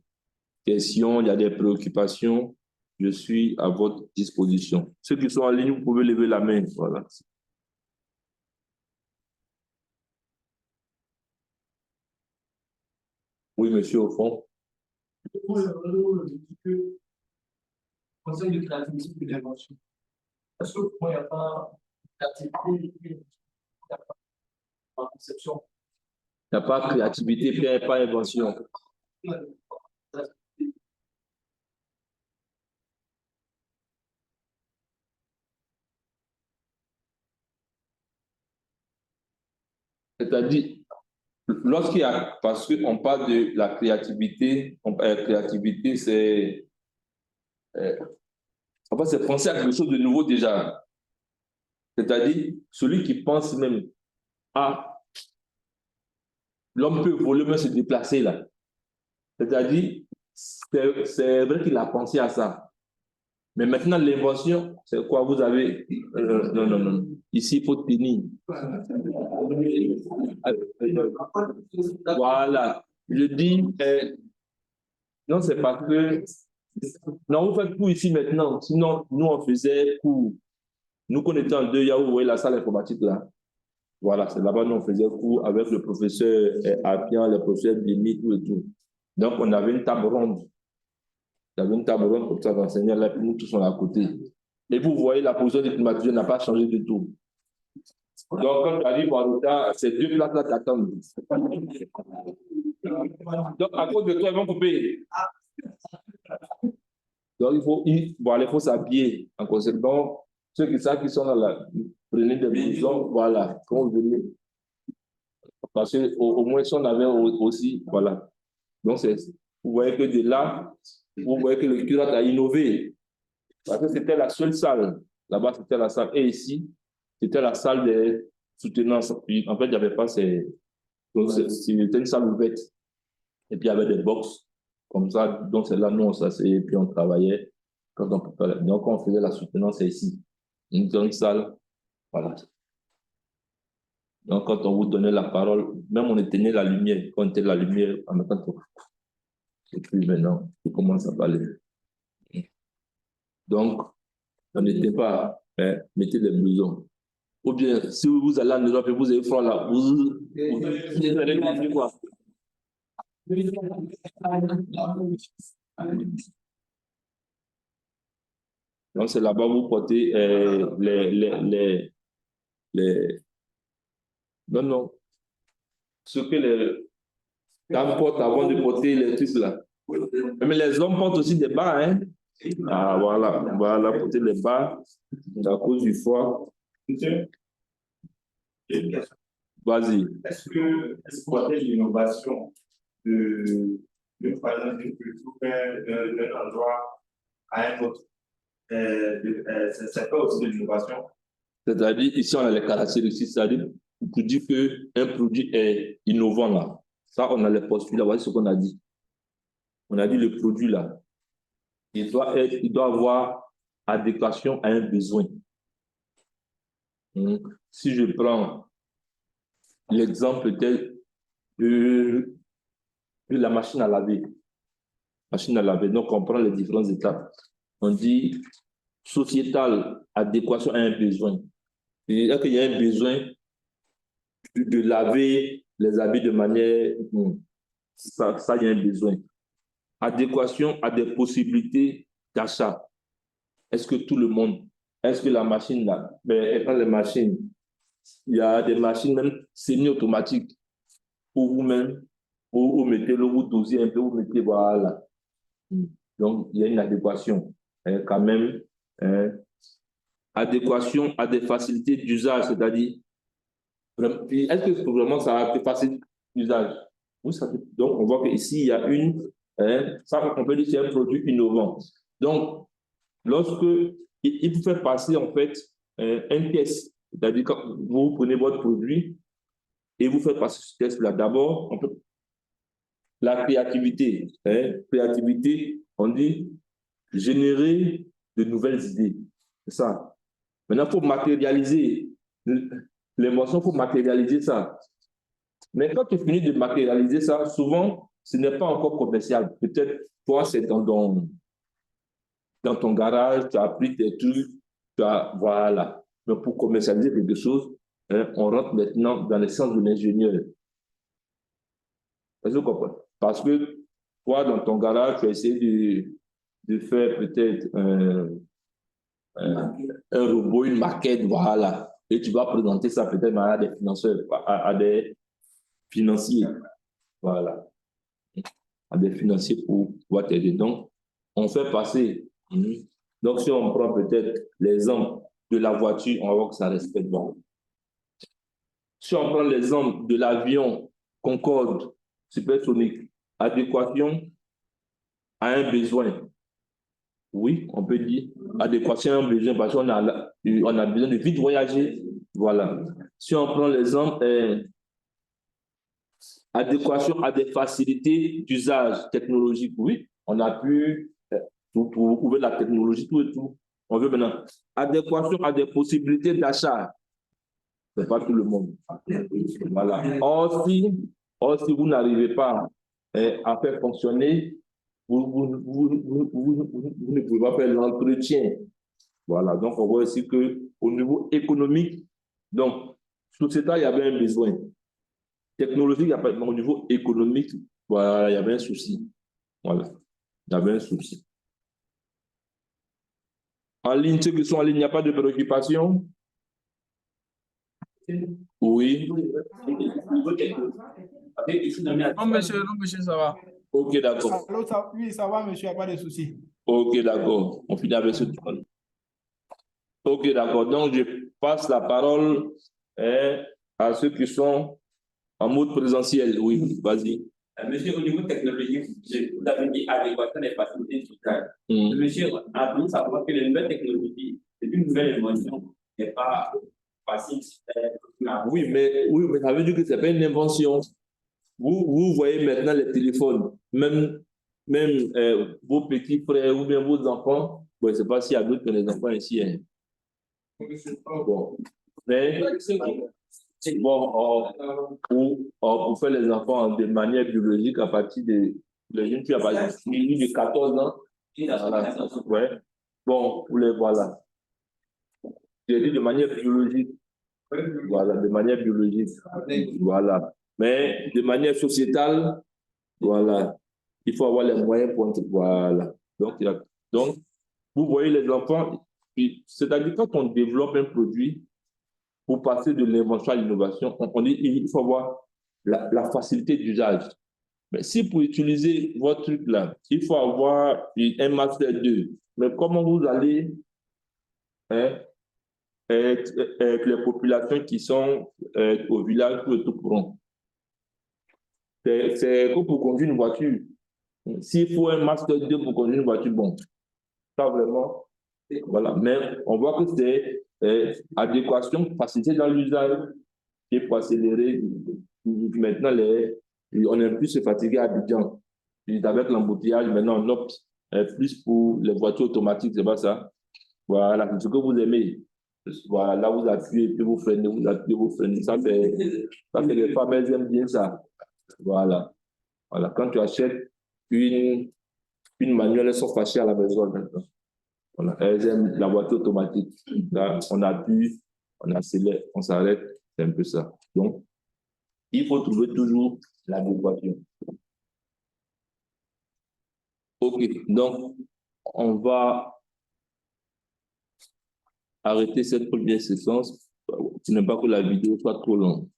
questions, il y a des préoccupations, je suis à votre disposition. Ceux qui sont en ligne, vous pouvez lever la main. Voilà. Oui, monsieur, au fond. Moi, je dis que conseil de créativité et d'invention. Parce que pour moi, il n'y a pas de créativité, il n'y a pas de conception. Il n'y a pas de créativité, il n'y a pas d'invention. C'est-à-dire, lorsqu'il y a, parce qu'on parle de la créativité, créativité, c'est en fait, c'est penser à quelque chose de nouveau déjà. C'est-à-dire, celui qui pense même à l'homme peut voler, même se déplacer là. C'est-à-dire, c'est vrai qu'il a pensé à ça. Mais maintenant, l'invention, c'est quoi? Vous avez... non. Ici, il faut tenir. Voilà. Je dis... non, c'est parce que... Non, vous faites cours ici maintenant. Sinon, nous, on faisait cours. Nous, qu'on était en 2, il y a où vous voyez la salle informatique là. Voilà, c'est là-bas nous, on faisait cours avec le professeur Apian, le professeur Bimi, tout et tout. Donc, on avait une table ronde. Il y avait une table ronde comme ça d'enseignants là, puis nous tous on est à côté. Et vous voyez, la position des climatiseurs n'a pas changé du tout. Donc, quand tu arrives en retard, ces deux places-là t'attendent. Donc, à cause de toi, ils vont couper. Donc, il faut s'habiller en conséquence. Ceux qui savent qu'ils sont dans la prenez des maisons, voilà, quand vous venez. Parce qu'au moins, si on avait aussi, voilà. Donc, vous voyez que de là, vous voyez que le curate a innové. Parce que c'était la seule salle. Là-bas, c'était la salle. Et ici, c'était la salle des soutenances. Puis, en fait, il n'y avait pas ces... Donc, c'était une salle ouverte. Et puis, il y avait des box comme ça. Donc, c'est là, nous, on s'asseyait, puis on travaillait. Donc, quand on faisait la soutenance, c'est ici. Une grande salle. Voilà. Donc, quand on vous donnait la parole, même on éteignait la lumière. Quand on éteignait la lumière, en même temps, et puis maintenant, on commence à parler. Donc, on n'était pas, mettez les blousons. Ou bien, si vous allez en Europe et vous avez froid là, vous allez manger quoi? Donc, c'est là-bas où vous portez non. Ce que les dames portent avant de porter les trucs là. Mais les hommes portent aussi des bas, hein? Ah, voilà, porter les bas à cause du foie. J'ai une question. Vas-y. Est-ce que exporter l'innovation d'une culture d'un endroit à un autre, c'est pas aussi de l'innovation? C'est-à-dire, ici, on a les caractéristiques, c'est-à-dire, pour dire qu'un produit est innovant là. Ça, on a les postulats, voici ce qu'on a dit. On a dit le produit là, il doit avoir adéquation à un besoin. Si je prends l'exemple tel de la machine à laver. Donc, on prend les différentes étapes. On dit sociétal, adéquation à un besoin. C'est-à-dire qu'il y a un besoin de laver les habits de manière... Ça, il y a un besoin. Adéquation à des possibilités d'achat. Est-ce que tout le monde... Est-ce que la machine là... Dans les machines, il y a des machines même semi-automatiques pour vous-même, vous mettez l'eau, vous dosez un peu, vous mettez, voilà. Donc, il y a une adéquation. Quand même, adéquation à des facilités d'usage, c'est-à-dire Est-ce que vraiment ça a été facile d'usage? Oui, donc, on voit qu'ici, il y a ça, on peut dire que c'est un produit innovant. Donc, lorsque il faut faire passer, en fait, un test, c'est-à-dire quand vous prenez votre produit et vous faites passer ce test-là, d'abord, la créativité. Créativité, on dit générer de nouvelles idées. C'est ça. Maintenant, il faut matérialiser l'émotion, il faut matérialiser ça. Mais quand tu finis de matérialiser ça, souvent, ce n'est pas encore commercial. Peut-être, toi, c'est dans ton garage, tu as pris tes trucs, voilà. Mais pour commercialiser quelque chose, on rentre maintenant dans le sens de l'ingénieur. Est-ce que vous comprenez? Parce que toi, dans ton garage, tu as essayé de faire peut-être un robot, une maquette, voilà. Et tu vas présenter ça peut-être à des financeurs, à des financiers, voilà. À des financiers pour pouvoir t'aider. Donc, on fait passer. Donc, si on prend peut-être l'exemple de la voiture, on va voir que ça respecte bon. Si on prend l'exemple de l'avion Concorde supersonique, adéquation à un besoin. Oui, on peut dire adéquation à un besoin parce qu'on a besoin de vite voyager. Voilà. Si on prend l'exemple, adéquation à des facilités d'usage technologique, oui, on a pu trouver la technologie, tout et tout. On veut maintenant adéquation à des possibilités d'achat. Ce n'est pas tout le monde. Voilà. Or, si vous n'arrivez pas à faire fonctionner, vous ne pouvez pas faire l'entretien. Voilà. Donc, on voit aussi qu'au niveau économique, donc, sociétal, il y avait un besoin. Technologique, il n'y a pas, mais au niveau économique, voilà, il y avait un souci. Voilà. Il y avait un souci. En ligne, ceux qui sont en ligne, il n'y a pas de préoccupation? Oui. Non, monsieur, ça va. Ok, d'accord. Oui, ça va, monsieur, il n'y a pas de souci. Ok, d'accord. On finit avec ce tour. Ok, d'accord. Donc, je passe la parole à ceux qui sont en mode présentiel. Oui, vas-y. Monsieur, au niveau technologique, vous avez dit adéquation des facilités digitales. Monsieur, avant de savoir que les nouvelles technologies, c'est une nouvelle invention, n'est pas facile. Oui, mais ça veut dire que ce n'est pas une invention. Vous voyez maintenant les téléphones, même vos petits frères ou bien vos enfants, bon, je ne sais pas s'il y a d'autres que les enfants ici. Hein. Bon, mais bon, on fait les enfants de manière biologique à partir de les jeunes filles à partir de 14 ans. Voilà. Ouais. Bon, pour les voilà. J'ai dit de manière biologique. Voilà, de manière biologique. Voilà. Mais de manière sociétale, voilà. Il faut avoir les moyens pour... Voilà. Donc, vous voyez les enfants, c'est-à-dire quand on développe un produit, pour passer de l'invention à l'innovation, on dit il faut avoir la facilité d'usage. Mais si pour utiliser votre truc là, il faut avoir un master 2, mais comment vous allez avec les populations qui sont au village tout pourront? C'est comme pour conduire une voiture. S'il faut un master 2 pour conduire une voiture, bon, pas vraiment. Voilà. Mais on voit que c'est adéquation, facilité dans l'usage et pour accélérer. Maintenant, on n'est plus se fatiguer à Abidjan. Avec l'embouteillage, maintenant, on opte plus pour les voitures automatiques, c'est pas ça? Voilà, c'est ce que vous aimez. Voilà, là, vous appuyez, puis vous freinez, vous appuyez, vous freinez. Ça, c'est les femmes, elles aiment bien ça. Voilà. Voilà. Quand tu achètes une manuelle, elles sont fâchées à la maison maintenant. Voilà. Elles aiment la voiture automatique. Là, on appuie, on accélère, on s'arrête. C'est un peu ça. Donc, il faut trouver toujours l'adéquation. OK. Donc, on va arrêter cette première séquence pour ne pas que la vidéo soit trop longue.